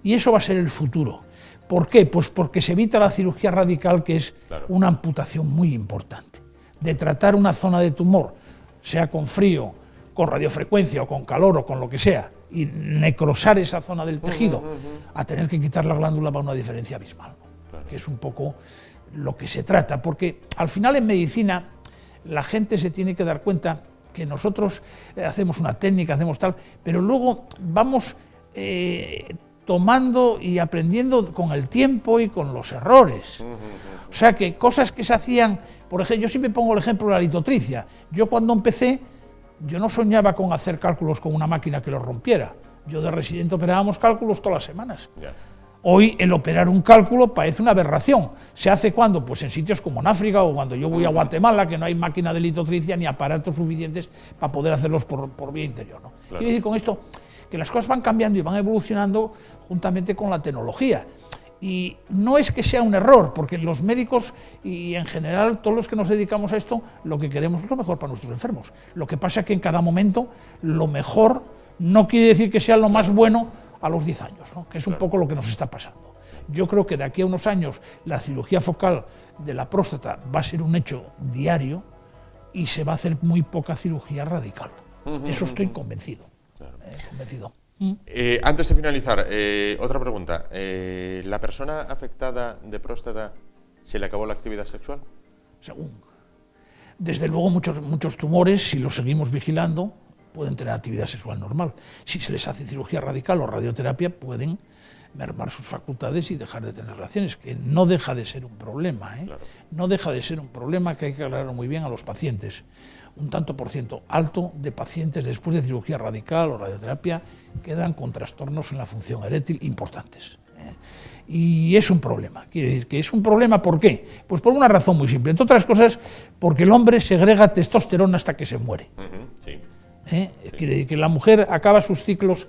y eso va a ser el futuro. ¿Por qué? Pues porque se evita la cirugía radical, que es una amputación muy importante. De tratar una zona de tumor, sea con frío, con radiofrecuencia o con calor o con lo que sea, y necrosar esa zona del tejido, a tener que quitar la glándula, va a una diferencia abismal, ¿no? Que es un poco lo que se trata, porque al final en medicina la gente se tiene que dar cuenta que nosotros hacemos una técnica, hacemos tal, pero luego vamos tomando y aprendiendo con el tiempo y con los errores. O sea que cosas que se hacían, por ejemplo, yo siempre pongo el ejemplo de la litotricia. Yo cuando empecé, yo no soñaba con hacer cálculos con una máquina que los rompiera. Yo de residente operábamos cálculos todas las semanas. Hoy el operar un cálculo parece una aberración. ¿Se hace cuándo? Pues en sitios como en África o cuando yo voy a Guatemala, que no hay máquina de litotricia ni aparatos suficientes para poder hacerlos por vía interior, ¿no? Quiero decir con esto que las cosas van cambiando y van evolucionando juntamente con la tecnología. Y no es que sea un error, porque los médicos y en general todos los que nos dedicamos a esto, lo que queremos es lo mejor para nuestros enfermos. Lo que pasa es que en cada momento lo mejor no quiere decir que sea lo más bueno a los 10 años, ¿no? Que es un poco lo que nos está pasando. Yo creo que de aquí a unos años la cirugía focal de la próstata va a ser un hecho diario y se va a hacer muy poca cirugía radical. Eso estoy convencido. Convencido. Antes de finalizar, otra pregunta. ¿La persona afectada de próstata se le acabó la actividad sexual? Según. Desde luego muchos tumores, si los seguimos vigilando, pueden tener actividad sexual normal. Si se les hace cirugía radical o radioterapia, pueden mermar sus facultades y dejar de tener relaciones, que no deja de ser un problema, ¿eh? No deja de ser un problema que hay que aclarar muy bien a los pacientes. Un tanto por ciento alto de pacientes después de cirugía radical o radioterapia quedan con trastornos en la función eréctil importantes. Y es un problema. Quiere decir que es un problema, ¿por qué? Pues por una razón muy simple. Entre otras cosas, porque el hombre segrega testosterona hasta que se muere. Quiere decir que la mujer acaba sus ciclos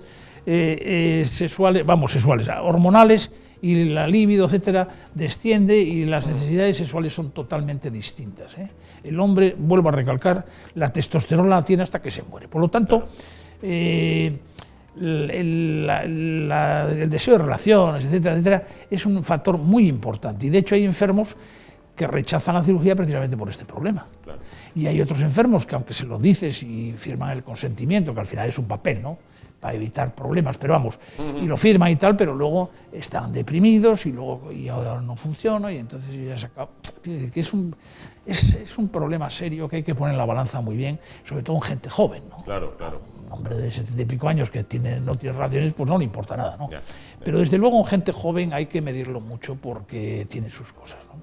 hormonales, y la libido, etcétera, desciende y las necesidades sexuales son totalmente distintas. El hombre, vuelvo a recalcar, la testosterona la tiene hasta que se muere. Por lo tanto, el deseo de relaciones, etcétera, etcétera, es un factor muy importante. Y de hecho hay enfermos que rechazan la cirugía precisamente por este problema. Y hay otros enfermos que, aunque se lo dices y firman el consentimiento, que al final es un papel, ¿no?, para evitar problemas, pero vamos, y lo firman y tal, pero luego están deprimidos y ahora no funciona y entonces ya se acaba. Que es un problema serio que hay que poner en la balanza muy bien, sobre todo en gente joven, ¿no? Claro. Un hombre de 70 y pico años que no tiene relaciones, pues no le importa nada, ¿no? Pero desde luego en gente joven hay que medirlo mucho porque tiene sus cosas, ¿no?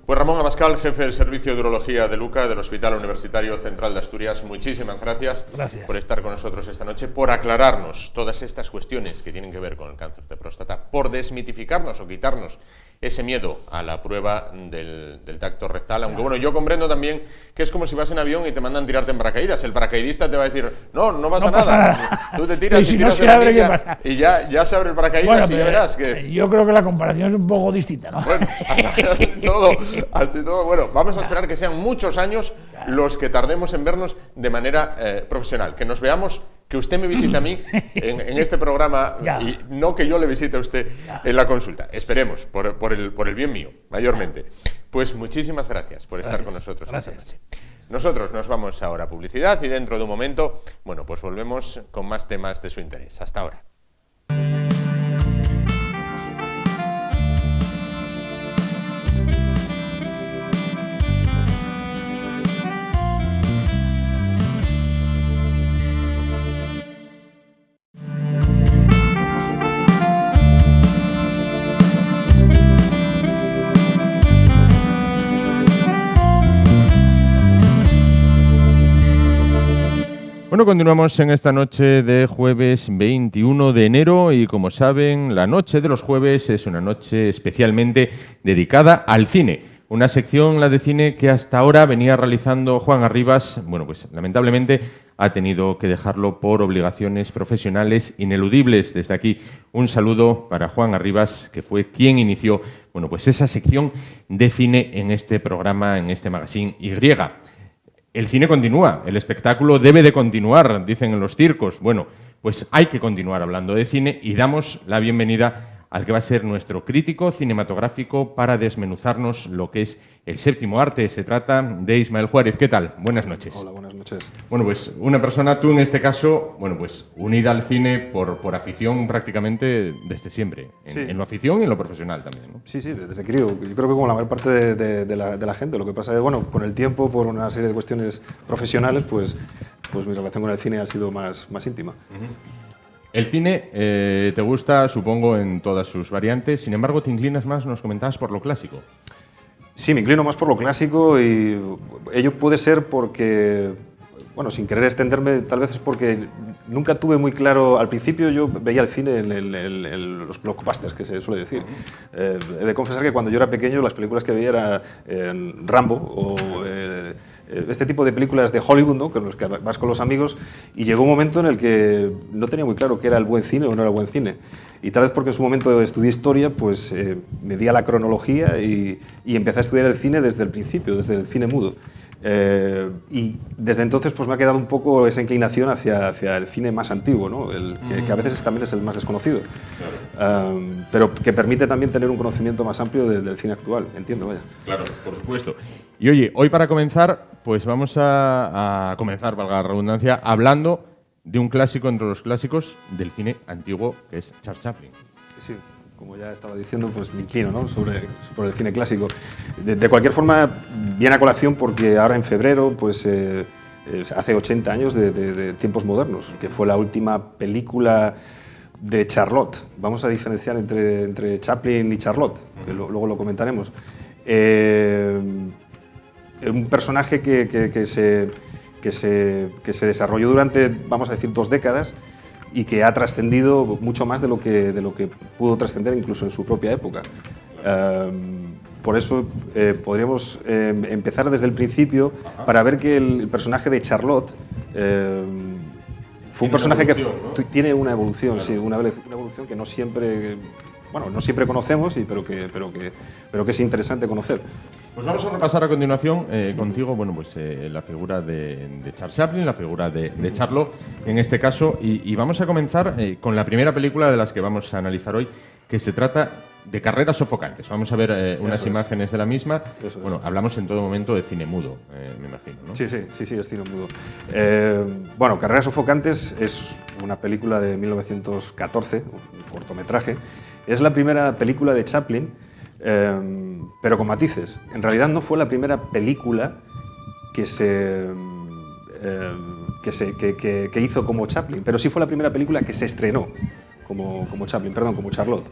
Pues Ramón Abascal, jefe del Servicio de Urología del UCA, del Hospital Universitario Central de Asturias, muchísimas gracias por estar con nosotros esta noche, por aclararnos todas estas cuestiones que tienen que ver con el cáncer de próstata, por desmitificarnos o quitarnos ese miedo a la prueba del tacto rectal, aunque bueno, yo comprendo también que es como si vas en avión y te mandan tirarte en paracaídas. El paracaidista te va a decir, no pasa nada. Tú te tiras y tiras de la anilla y ya se abre el paracaídas, y ya verás que... Yo creo que la comparación es un poco distinta, ¿no? Bueno, así todo, bueno, vamos a esperar que sean muchos años los que tardemos en vernos de manera profesional, que nos veamos, que usted me visite a mí en este programa y no que yo le visite a usted en la consulta. Esperemos, por el bien mío, mayormente. Pues muchísimas gracias por estar con nosotros esta noche. Nosotros nos vamos ahora a publicidad y dentro de un momento, bueno, pues volvemos con más temas de su interés. Hasta ahora. Bueno, continuamos en esta noche de jueves 21 de enero y como saben, la noche de los jueves es una noche especialmente dedicada al cine. Una sección, la de cine, que hasta ahora venía realizando Juan Arribas. Bueno, pues lamentablemente ha tenido que dejarlo por obligaciones profesionales ineludibles. Desde aquí, un saludo para Juan Arribas, que fue quien inició, bueno, pues esa sección de cine en este programa, en este magazine Y. El cine continúa, el espectáculo debe de continuar, dicen en los circos. Bueno, pues hay que continuar hablando de cine y damos la bienvenida al que va a ser nuestro crítico cinematográfico para desmenuzarnos lo que es el séptimo arte. Se trata de Ismael Juárez. ¿Qué tal? Buenas noches. Hola, buenas noches. Bueno, pues una persona, tú en este caso, bueno, pues unida al cine por afición prácticamente desde siempre. En lo afición y en lo profesional también, ¿no? Sí, desde crío. Yo creo que como la mayor parte de la gente. Lo que pasa es, bueno, con el tiempo, por una serie de cuestiones profesionales, pues mi relación con el cine ha sido más íntima. El cine te gusta, supongo, en todas sus variantes. Sin embargo, te inclinas más, nos comentabas, por lo clásico. Sí, me inclino más por lo clásico y ello puede ser porque, bueno, sin querer extenderme, tal vez es porque nunca tuve muy claro. Al principio yo veía el cine en los blockbusters, que se suele decir. He de confesar que cuando yo era pequeño las películas que veía eran Rambo o este tipo de películas de Hollywood, ¿no? Con los que vas con los amigos, y llegó un momento en el que no tenía muy claro qué era el buen cine o no era el buen cine. Y tal vez porque en su momento estudié historia, pues me di a la cronología y empecé a estudiar el cine desde el principio, desde el cine mudo. Y desde entonces pues me ha quedado un poco esa inclinación hacia el cine más antiguo, ¿no? Que a veces también es el más desconocido, pero que permite también tener un conocimiento más amplio del cine actual, entiendo, vaya. Claro, por supuesto. Y oye, hoy para comenzar, pues vamos a comenzar, valga la redundancia, hablando de un clásico entre los clásicos del cine antiguo, que es Charles Chaplin. Sí. Como ya estaba diciendo, pues me inclino, ¿no? sobre el cine clásico. De cualquier forma, viene a colación porque ahora en febrero, pues hace 80 años de Tiempos Modernos, que fue la última película de Charlotte. Vamos a diferenciar entre Chaplin y Charlotte, que luego lo comentaremos. Un personaje que se desarrolló durante, vamos a decir, 2 décadas, y que ha trascendido mucho más de lo que pudo trascender incluso en su propia época. Por eso podríamos empezar desde el principio para ver que el personaje de Charlotte fue un personaje que tiene una evolución, claro. Sí, una evolución que no siempre conocemos, pero que es interesante conocer. Pues vamos a repasar a continuación contigo, bueno, pues la figura de Charles Chaplin, la figura de Charlot, en este caso, y vamos a comenzar con la primera película de las que vamos a analizar hoy, que se trata de Carreras sofocantes. Vamos a ver unas imágenes de la misma. Bueno, hablamos en todo momento de cine mudo, me imagino, ¿no? Sí, es cine mudo. Bueno, Carreras sofocantes es una película de 1914, un cortometraje. Es la primera película de Chaplin, pero con matices. En realidad no fue la primera película que hizo como Chaplin, pero sí fue la primera película que se estrenó como Charlotte.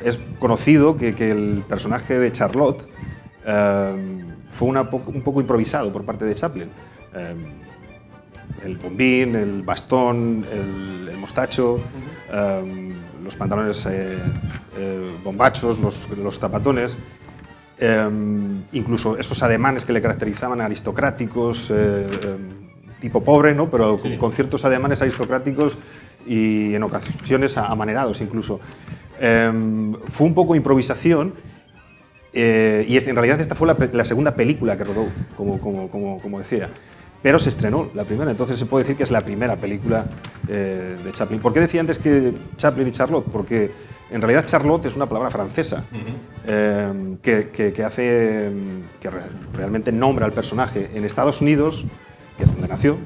Es conocido que el personaje de Charlotte fue un poco improvisado por parte de Chaplin. El bombín, el bastón, el mostacho, los pantalones bombachos, los zapatones, incluso esos ademanes que le caracterizaban aristocráticos, tipo pobre, ¿no? Pero con ciertos ademanes aristocráticos y en ocasiones amanerados incluso. Fue un poco improvisación y en realidad esta fue la segunda película que rodó, como decía. Pero se estrenó la primera, entonces se puede decir que es la primera película de Chaplin. ¿Por qué decía antes que Chaplin y Charlotte? Porque en realidad Charlotte es una palabra francesa que realmente nombra al personaje. En Estados Unidos, que es donde nació,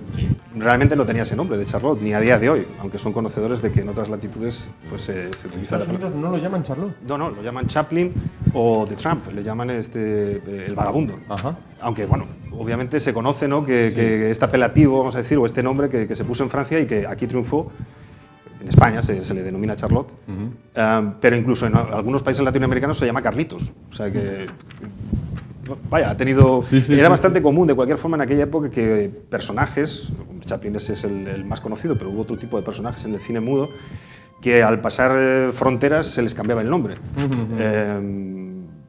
realmente no tenía ese nombre de Charlotte, ni a día de hoy, aunque son conocedores de que en otras latitudes pues, se utiliza la palabra. ¿No lo llaman Charlotte? No, lo llaman Chaplin o The Tramp, le llaman el vagabundo. Ajá. Aunque, bueno, obviamente se conoce, ¿no? que este apelativo, vamos a decir, o este nombre que se puso en Francia y que aquí triunfó, en España se le denomina Charlotte, pero incluso en algunos países latinoamericanos se llama Carlitos. O sea que, vaya, ha tenido... Era bastante común, de cualquier forma, en aquella época que personajes, Chaplin es el más conocido, pero hubo otro tipo de personajes en el cine mudo, que al pasar fronteras se les cambiaba el nombre.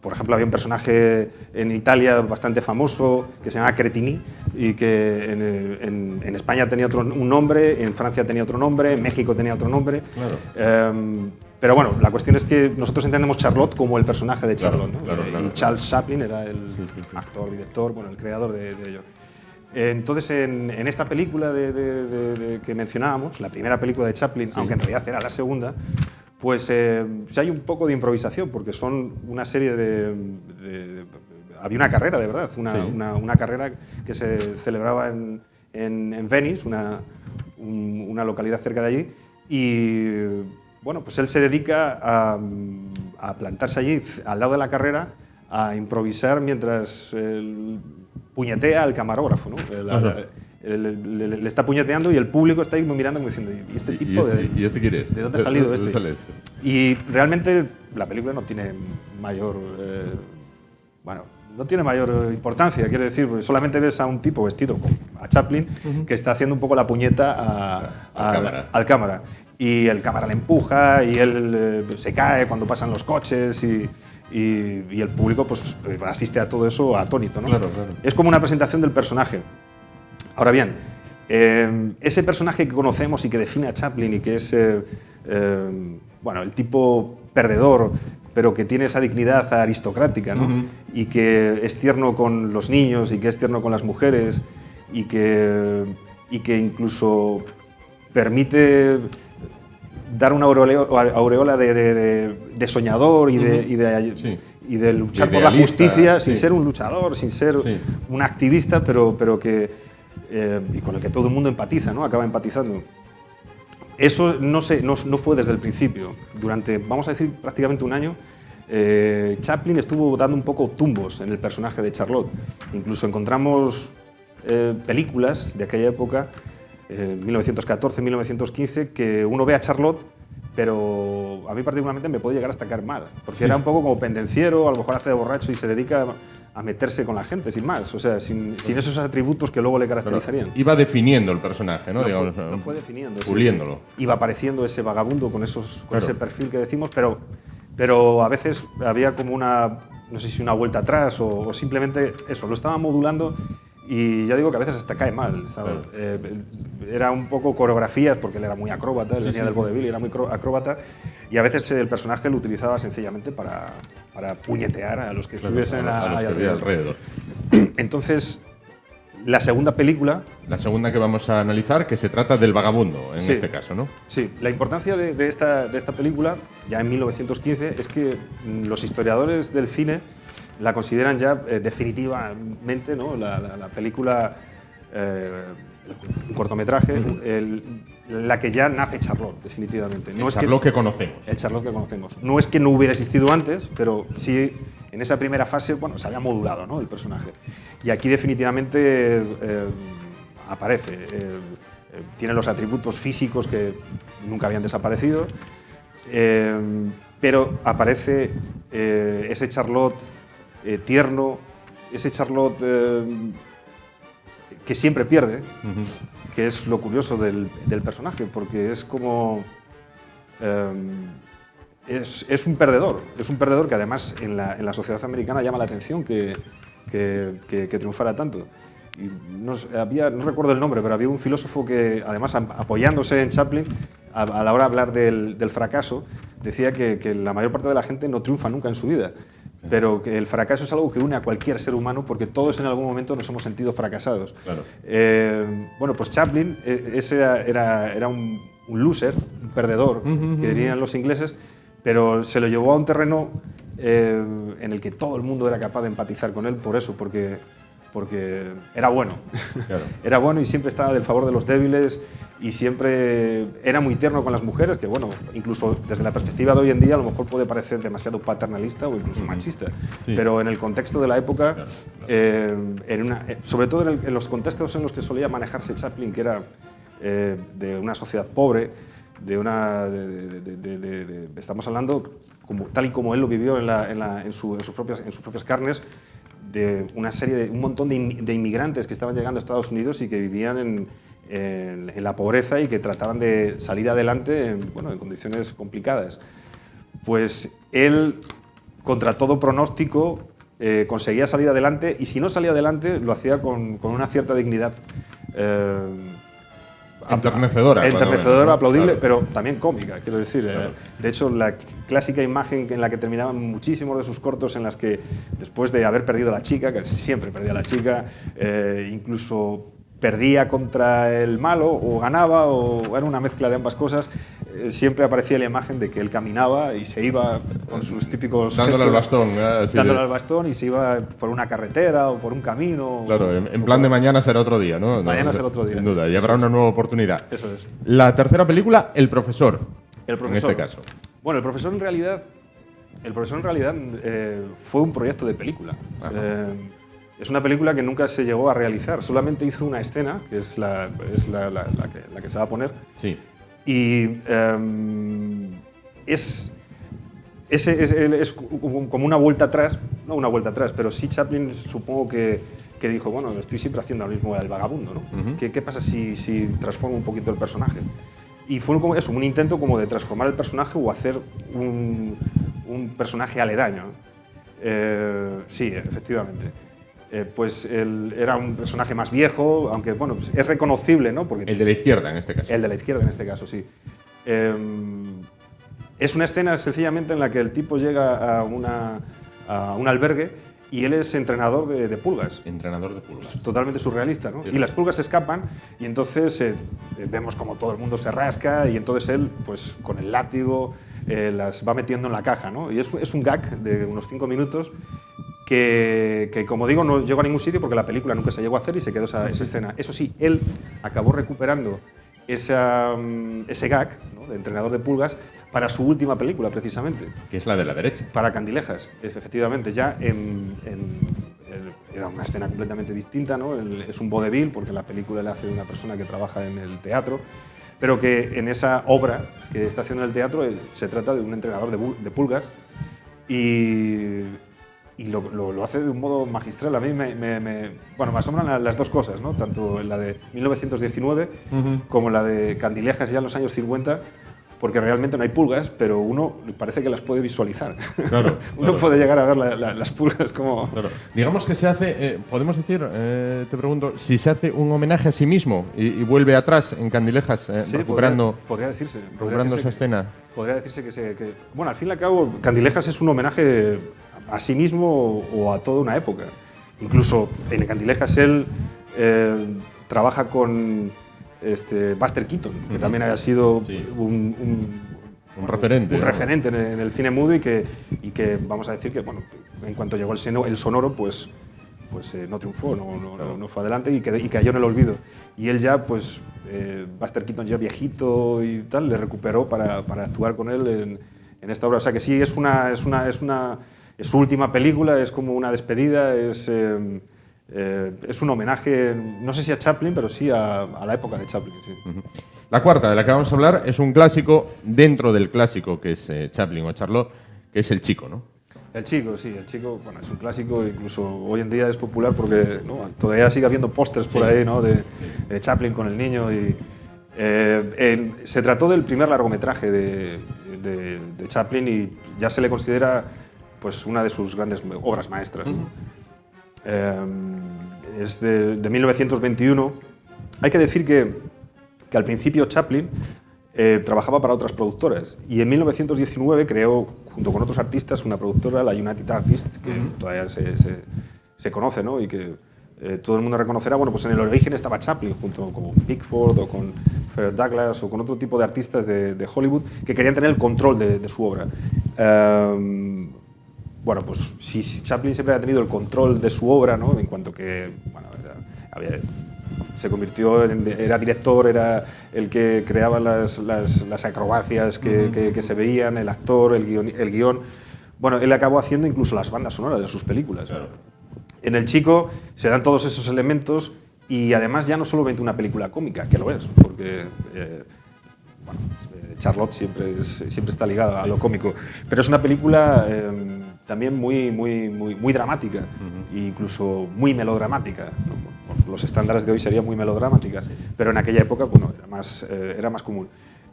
Por ejemplo, había un personaje en Italia bastante famoso que se llamaba Cretini y que en España tenía un nombre, en Francia tenía otro nombre, en México tenía otro nombre. Claro. Pero bueno, la cuestión es que nosotros entendemos Charlotte como el personaje de Charlotte, ¿no? Claro. Y Charles Chaplin era el actor, director, bueno, el creador de ello. Entonces, en esta película que mencionábamos, la primera película de Chaplin, aunque en realidad era la segunda, pues sí hay un poco de improvisación, porque son una serie había una carrera, de verdad, una carrera que se celebraba en Venice, una localidad cerca de allí, y bueno, pues él se dedica a plantarse allí, al lado de la carrera, a improvisar mientras puñetea al camarógrafo, ¿no? Le está puñeteando y el público está ahí mirando como diciendo, ¿y este tipo ¿Y este quién es? ¿De dónde ha salido ¿De este? dónde sale este? Y realmente la película no tiene mayor... no tiene mayor importancia, quiero decir, porque solamente ves a un tipo vestido a Chaplin que está haciendo un poco la puñeta al cámara. Y el cámara le empuja y él se cae cuando pasan los coches y el público pues asiste a todo eso atónito, ¿no? Claro. Es como una presentación del personaje. Ahora bien, ese personaje que conocemos y que define a Chaplin y que es el tipo perdedor, pero que tiene esa dignidad aristocrática, ¿no? Y que es tierno con los niños y que es tierno con las mujeres y que incluso permite dar una aureola de soñador y de luchar por la justicia sin ser un luchador, sin ser un activista, pero que y con el que todo el mundo empatiza, ¿no? Acaba empatizando. Eso no fue desde el principio. Durante, vamos a decir, prácticamente un año, Chaplin estuvo dando un poco tumbos en el personaje de Charlotte. Incluso encontramos películas de aquella época, 1914, 1915, que uno ve a Charlotte, pero a mí particularmente me puede llegar hasta caer mal, porque era un poco como pendenciero, a lo mejor hace de borracho y se dedica a meterse con la gente, sin más, o sea, sin esos atributos que luego le caracterizarían. Pero iba definiendo el personaje, ¿no? Lo fue definiendo. Puliéndolo. Iba apareciendo ese vagabundo con ese perfil que decimos, pero a veces había como no sé si una vuelta atrás o simplemente eso, lo estaba modulando. Y ya digo que a veces hasta cae mal. Era un poco coreografías, porque él era muy acróbata, él venía del vodevil y era muy acróbata, y a veces el personaje lo utilizaba sencillamente para puñetear a los que estuviesen alrededor. Entonces, la segunda película... La segunda que vamos a analizar, que se trata del vagabundo, en este caso, ¿no? Sí, la importancia de esta película, ya en 1915, es que los historiadores del cine la consideran ya definitivamente, ¿no? La película, un cortometraje, la que ya nace Charlotte, definitivamente. El Charlotte que conocemos. El Charlotte que conocemos. No es que no hubiera existido antes, pero sí en esa primera fase, bueno, se había modulado, ¿no? El personaje. Y aquí definitivamente aparece. Tiene los atributos físicos que nunca habían desaparecido, pero aparece ese Charlotte tierno, ese Charlotte que siempre pierde, que es lo curioso del personaje, porque es como es un perdedor. Es un perdedor que además en la sociedad americana llama la atención que triunfara tanto. Y no recuerdo el nombre, pero había un filósofo que, además, apoyándose en Chaplin, a la hora de hablar del fracaso, decía que la mayor parte de la gente no triunfa nunca en su vida, pero que el fracaso es algo que une a cualquier ser humano porque todos en algún momento nos hemos sentido fracasados. Claro. Bueno, pues Chaplin era un loser, un perdedor, que dirían los ingleses, pero se lo llevó a un terreno en el que todo el mundo era capaz de empatizar con él por eso, porque era bueno. Claro. Era bueno y siempre estaba del favor de los débiles y siempre era muy tierno con las mujeres, que bueno, incluso desde la perspectiva de hoy en día a lo mejor puede parecer demasiado paternalista o incluso machista, sí. Pero en el contexto de la época, claro. Sobre todo en los contextos en los que solía manejarse Chaplin, que era de una sociedad pobre, estamos hablando, tal y como él lo vivió en sus propias carnes, de un montón de inmigrantes que estaban llegando a Estados Unidos y que vivían en la pobreza y que trataban de salir adelante en condiciones complicadas. Pues él, contra todo pronóstico, conseguía salir adelante, y si no salía adelante, lo hacía con una cierta dignidad. Enternecedora, aplaudible, claro. Pero también cómica, quiero decir. Claro. De hecho, la clásica imagen en la que terminaban muchísimos de sus cortos, en las que después de haber perdido a la chica, que siempre perdía a la chica, incluso perdía contra el malo, o ganaba, o era una mezcla de ambas cosas, siempre aparecía la imagen de que él caminaba y se iba con sus típicos dándole gestos, al bastón, y se iba por una carretera o por un camino. Claro, en plan de mañana será otro día, ¿no? Mañana será otro día. Sin duda, y habrá una nueva oportunidad. Eso es. La tercera película, El Profesor. El Profesor. En este caso. Bueno, El Profesor en realidad fue un proyecto de película. Es una película que nunca se llegó a realizar, solamente hizo una escena, que es la que se va a poner. Sí. Y es como una vuelta atrás, no una vuelta atrás, pero sí Chaplin supongo que dijo, bueno, estoy siempre haciendo lo mismo del vagabundo, ¿no? ¿Qué pasa si transformo un poquito el personaje? Y fue como eso, un intento como de transformar el personaje o hacer un personaje aledaño. Sí, efectivamente. Pues él era un personaje más viejo, aunque bueno, pues es reconocible, ¿no? Porque el de la izquierda en este caso. El de la izquierda en este caso, sí. Es una escena sencillamente en la que el tipo llega a un albergue y él es entrenador de pulgas. Entrenador de pulgas. Totalmente surrealista, ¿no? Sí. Y las pulgas escapan y entonces vemos como todo el mundo se rasca y entonces él, pues con el látigo, las va metiendo en la caja, ¿no? Y es un gag de unos 5 minutos que, como digo, no llegó a ningún sitio porque la película nunca se llegó a hacer y se quedó esa escena. Eso sí, él acabó recuperando ese gag, ¿no?, de entrenador de pulgas para su última película, precisamente. Que es la de la derecha. Para Candilejas, efectivamente. Ya era una escena completamente distinta, ¿no? Es un vodevil, porque la película la hace una persona que trabaja en el teatro, pero que en esa obra que está haciendo en el teatro se trata de un entrenador de pulgas y lo hace de un modo magistral. A mí me asombran las dos cosas, ¿no? Tanto la de 1919 como la de Candilejas ya en los años 50, porque realmente no hay pulgas, pero uno parece que las puede visualizar. Claro, uno puede llegar a ver las pulgas como... Claro. Digamos que se hace, podemos decir, te pregunto, si se hace un homenaje a sí mismo y vuelve atrás en Candilejas, sí, recuperando esa escena. Podría decirse que, bueno, al fin y al cabo, Candilejas es un homenaje a sí mismo o a toda una época. Incluso en Candilejas él trabaja con Buster Keaton, que también haya sido un referente. Un referente en el cine mudo y que vamos a decir que, bueno, en cuanto llegó el sonoro, pues no triunfó, no fue adelante y cayó en el olvido. Y él ya, pues, Buster Keaton ya viejito y tal, le recuperó para actuar con él en esta obra. O sea que sí, es su última película, es como una despedida, es un homenaje, no sé si a Chaplin, pero sí a la época de Chaplin. Sí. La cuarta de la que vamos a hablar es un clásico dentro del clásico que es Chaplin o Charlot, que es El Chico, ¿no? El Chico, sí, El Chico, bueno, es un clásico, incluso hoy en día es popular porque, ¿no?, todavía sigue habiendo pósters por ahí, ¿no?, de Chaplin con el niño y Se trató del primer largometraje de Chaplin y ya se le considera pues, una de sus grandes obras maestras. ¿no? Es de 1921. Hay que decir que al principio Chaplin trabajaba para otras productoras y en 1919 creó, junto con otros artistas, una productora, la United Artists, que todavía se conoce, ¿no? Y que todo el mundo reconocerá. Bueno, pues en el origen estaba Chaplin, junto con Pickford o con Frederick Douglass o con otro tipo de artistas de Hollywood que querían tener el control de su obra. Bueno, pues si Chaplin siempre ha tenido el control de su obra, ¿no? En cuanto que bueno, se convirtió era director, era el que creaba las acrobacias que se veían, el actor, el guión. Bueno, él acabó haciendo incluso las bandas sonoras de sus películas. Claro. En El Chico se dan todos esos elementos y además ya no solamente una película cómica, que lo es, porque bueno, Charlotte siempre está ligada a lo cómico, pero es una película también muy dramática e incluso muy melodramática, ¿no? Los estándares de hoy sería muy melodramática, pero en aquella época bueno, era más común.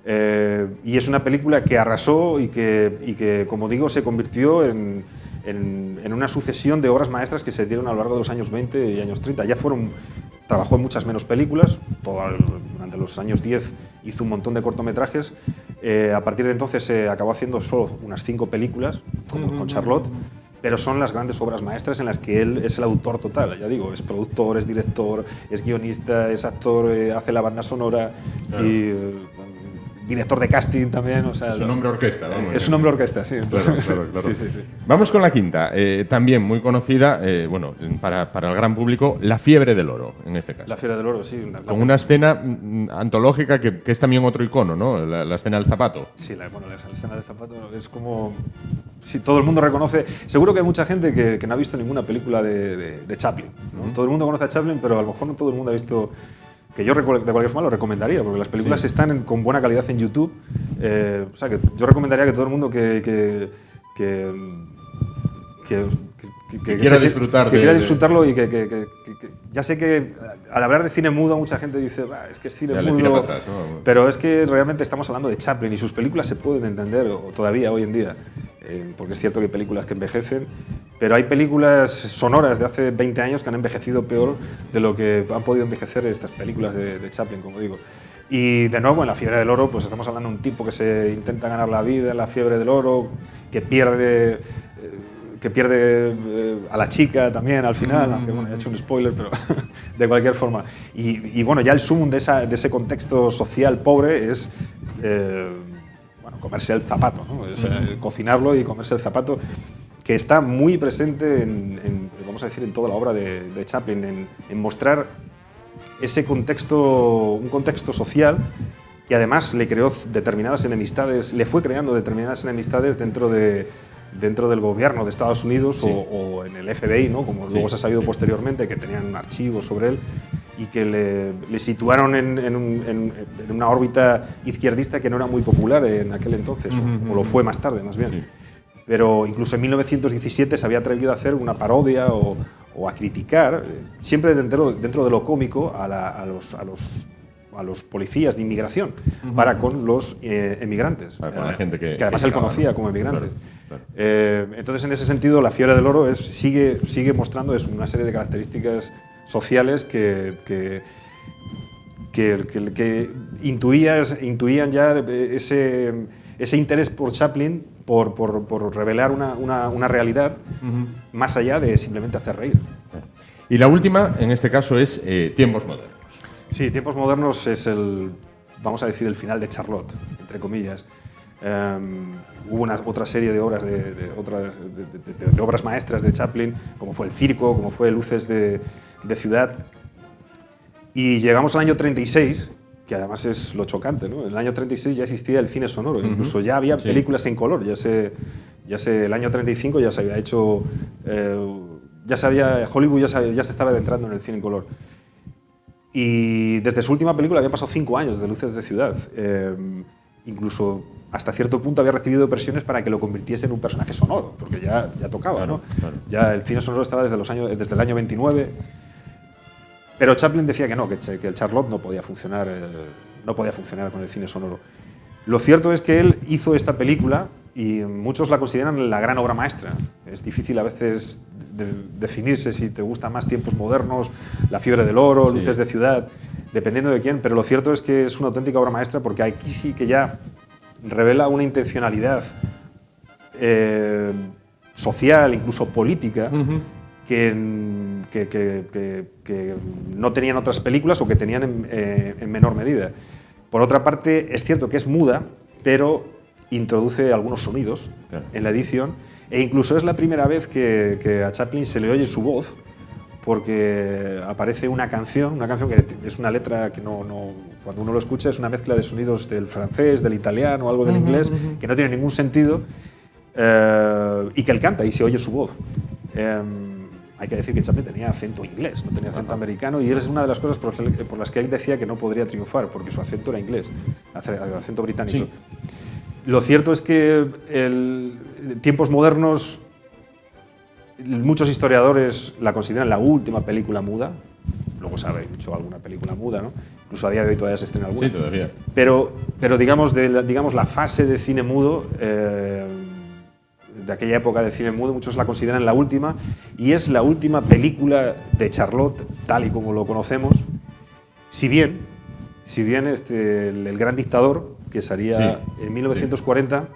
Y es una película que arrasó y que, como digo, se convirtió en una sucesión de obras maestras que se dieron a lo largo de los años 20 y años 30. Trabajó en muchas menos películas, durante los años 10 hizo un montón de cortometrajes. A partir de entonces se acabó haciendo solo unas 5 películas, como con Charlotte, pero son las grandes obras maestras en las que él es el autor total. Ya digo, es productor, es director, es guionista, es actor, hace la banda sonora, claro. Y director de casting también. O sea, es un hombre orquesta. Vamos, es un hombre orquesta, sí. Claro. Sí. Vamos con la quinta, también muy conocida, bueno, para el gran público, La fiebre del oro, en este caso. La fiebre del oro, sí. Con una escena antológica que es también otro icono, ¿no? La escena del zapato. Sí, la escena del zapato es como... Sí, todo el mundo reconoce... Seguro que hay mucha gente que no ha visto ninguna película de Chaplin, ¿no? Todo el mundo conoce a Chaplin, pero a lo mejor no todo el mundo ha visto... Que yo de cualquier forma lo recomendaría, porque las películas están con buena calidad en YouTube. O sea, que yo recomendaría que todo el mundo que quiera disfrutarlo y que ya sé que al hablar de cine mudo mucha gente dice es que es cine mudo, atrás, ¿no? Pero es que realmente estamos hablando de Chaplin y sus películas se pueden entender todavía hoy en día, porque es cierto que hay películas que envejecen, pero hay películas sonoras de hace 20 años que han envejecido peor de lo que han podido envejecer estas películas de Chaplin, como digo. Y de nuevo, en La fiebre del oro, pues estamos hablando de un tipo que se intenta ganar la vida en la fiebre del oro, que pierde a la chica también al final, aunque bueno, he hecho un spoiler, pero de cualquier forma. Y bueno, ya el sumum de ese contexto social pobre es bueno, comerse el zapato, ¿no? O sea, cocinarlo y comerse el zapato, que está muy presente vamos a decir, en toda la obra de Chaplin, en mostrar ese contexto, un contexto social que además le creó determinadas enemistades, le fue creando determinadas enemistades dentro del gobierno de Estados Unidos o en el FBI, ¿no? Como luego se ha sabido posteriormente, que tenían un archivo sobre él y que le situaron en una órbita izquierdista que no era muy popular en aquel entonces, o lo fue más tarde, más bien. Sí. Pero incluso en 1917 se había atrevido a hacer una parodia o a criticar, siempre dentro de lo cómico, a los policías de inmigración para con los emigrantes, con la gente que además él conocía como emigrante. Claro. Entonces, en ese sentido, La fiebre del oro sigue mostrando una serie de características sociales que intuían ya ese interés por Chaplin por revelar una realidad más allá de simplemente hacer reír. Y la última, en este caso, es Tiempos modernos. Sí, Tiempos modernos es vamos a decir, el final de Charlotte, entre comillas. Hubo otra serie de obras de obras maestras de Chaplin, como fue El circo, como fue Luces de ciudad. Y llegamos al año 36, que además es lo chocante, ¿no? En el año 36 ya existía el cine sonoro, incluso ya había películas en color. El año 35 ya se había hecho, Hollywood ya se estaba adentrando en el cine en color. Y desde su última película habían pasado 5 años, desde Luces de ciudad. Incluso hasta cierto punto había recibido presiones para que lo convirtiese en un personaje sonoro, porque ya tocaba, claro, ¿no? Claro. Ya el cine sonoro estaba desde el año 29. Pero Chaplin decía que no, que el Charlotte no podía funcionar no podía funcionar con el cine sonoro. Lo cierto es que él hizo esta película y muchos la consideran la gran obra maestra. Es difícil a veces definirse si te gustan más tiempos modernos, La fiebre del oro, sí, Luces de ciudad, dependiendo de quién, pero lo cierto es que es una auténtica obra maestra porque aquí sí que ya revela una intencionalidad social, incluso política, que no tenían otras películas o que tenían en menor medida. Por otra parte, es cierto que es muda, pero introduce algunos sonidos en la edición, e incluso es la primera vez que a Chaplin se le oye su voz, porque aparece una canción que es una letra que cuando uno lo escucha es una mezcla de sonidos del francés, del italiano, algo del inglés, que no tiene ningún sentido, y que él canta y se oye su voz. Hay que decir que Chaplin tenía acento inglés, no tenía acento americano, y es una de las cosas por las que él decía que no podría triunfar, porque su acento era inglés, el acento británico. Sí. Lo cierto es que en tiempos modernos muchos historiadores la consideran la última película muda, luego se ha hecho alguna película muda, ¿no? Incluso a día de hoy todavía se estrena alguna. Sí, todavía. Pero digamos la fase de cine mudo, de aquella época de cine mudo, muchos la consideran la última, y es la última película de Charlot, tal y como lo conocemos, si bien el Gran Dictador, que sería en 1940,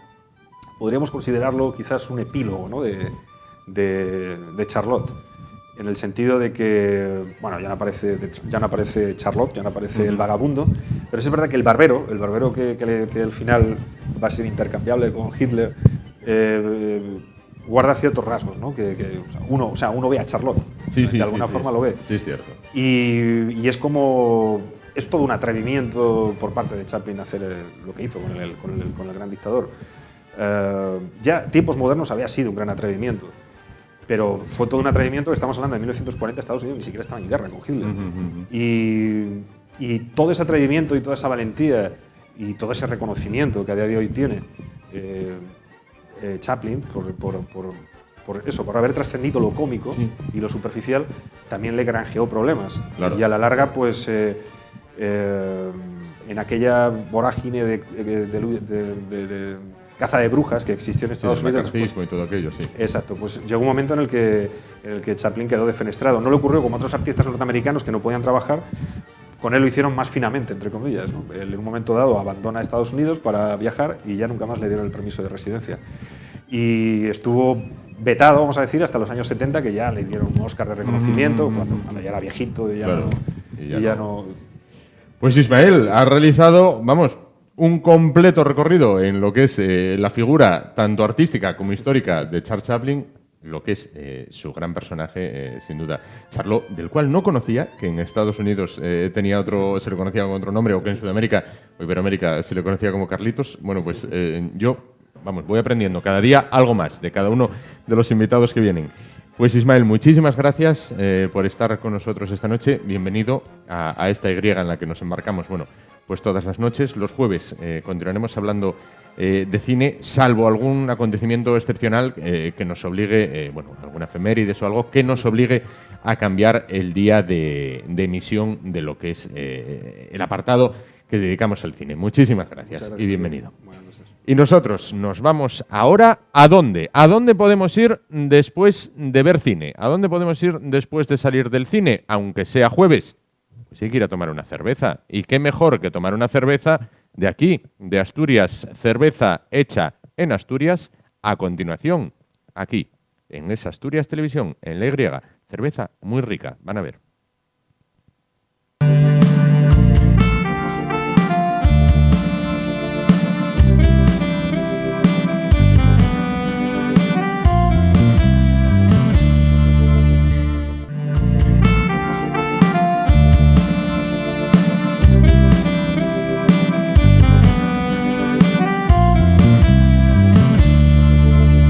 podríamos considerarlo quizás un epílogo, ¿no?, de Charlot, en el sentido de que, bueno, ya no aparece Charlot, ya no aparece el vagabundo, pero es verdad que el barbero que al final va a ser intercambiable con Hitler, guarda ciertos rasgos, ¿no? Uno ve a Charlot, de alguna forma lo ve. Sí, es cierto. Y es todo un atrevimiento por parte de Chaplin hacer lo que hizo con el Gran Dictador. Ya tiempos modernos había sido un gran atrevimiento, pero fue todo un atrevimiento. Estamos hablando de 1940, Estados Unidos ni siquiera estaba en guerra con Hitler. Y todo ese atrevimiento y toda esa valentía y todo ese reconocimiento que a día de hoy tiene Chaplin por haber trascendido lo cómico y lo superficial, también le granjeó problemas. Claro. Y a la larga, pues en aquella vorágine de caza de brujas que existió en Estados Unidos. Pues, y todo aquello, sí. Exacto, pues llegó un momento en el que Chaplin quedó defenestrado. No le ocurrió como a otros artistas norteamericanos que no podían trabajar. Con él lo hicieron más finamente, entre comillas, ¿no? Él en un momento dado abandona Estados Unidos para viajar y ya nunca más le dieron el permiso de residencia. Y estuvo vetado, vamos a decir, hasta los años 70, que ya le dieron un Oscar de reconocimiento, cuando ya era viejito y ya no. Pues Ismael ha realizado, un completo recorrido en lo que es la figura tanto artística como histórica de Charles Chaplin, lo que es su gran personaje, sin duda. Charlot, del cual no conocía, que en Estados Unidos se le conocía con otro nombre, o que en Sudamérica o Iberoamérica se le conocía como Carlitos. Bueno, pues yo voy aprendiendo cada día algo más de cada uno de los invitados que vienen. Pues Ismael, muchísimas gracias por estar con nosotros esta noche. Bienvenido a esta Y en la que nos embarcamos, pues todas las noches. Los jueves continuaremos hablando de cine, salvo algún acontecimiento excepcional que nos obligue, alguna efemérides o algo que nos obligue a cambiar el día de emisión de lo que es el apartado que dedicamos al cine. Muchísimas gracias y bienvenido. Y nosotros nos vamos ahora, ¿a dónde? ¿A dónde podemos ir después de ver cine? ¿A dónde podemos ir después de salir del cine, aunque sea jueves? Pues hay que ir a tomar una cerveza. ¿Y qué mejor que tomar una cerveza de aquí, de Asturias, cerveza hecha en Asturias, a continuación, aquí, en esa Asturias Televisión, en La Y, cerveza muy rica, van a ver.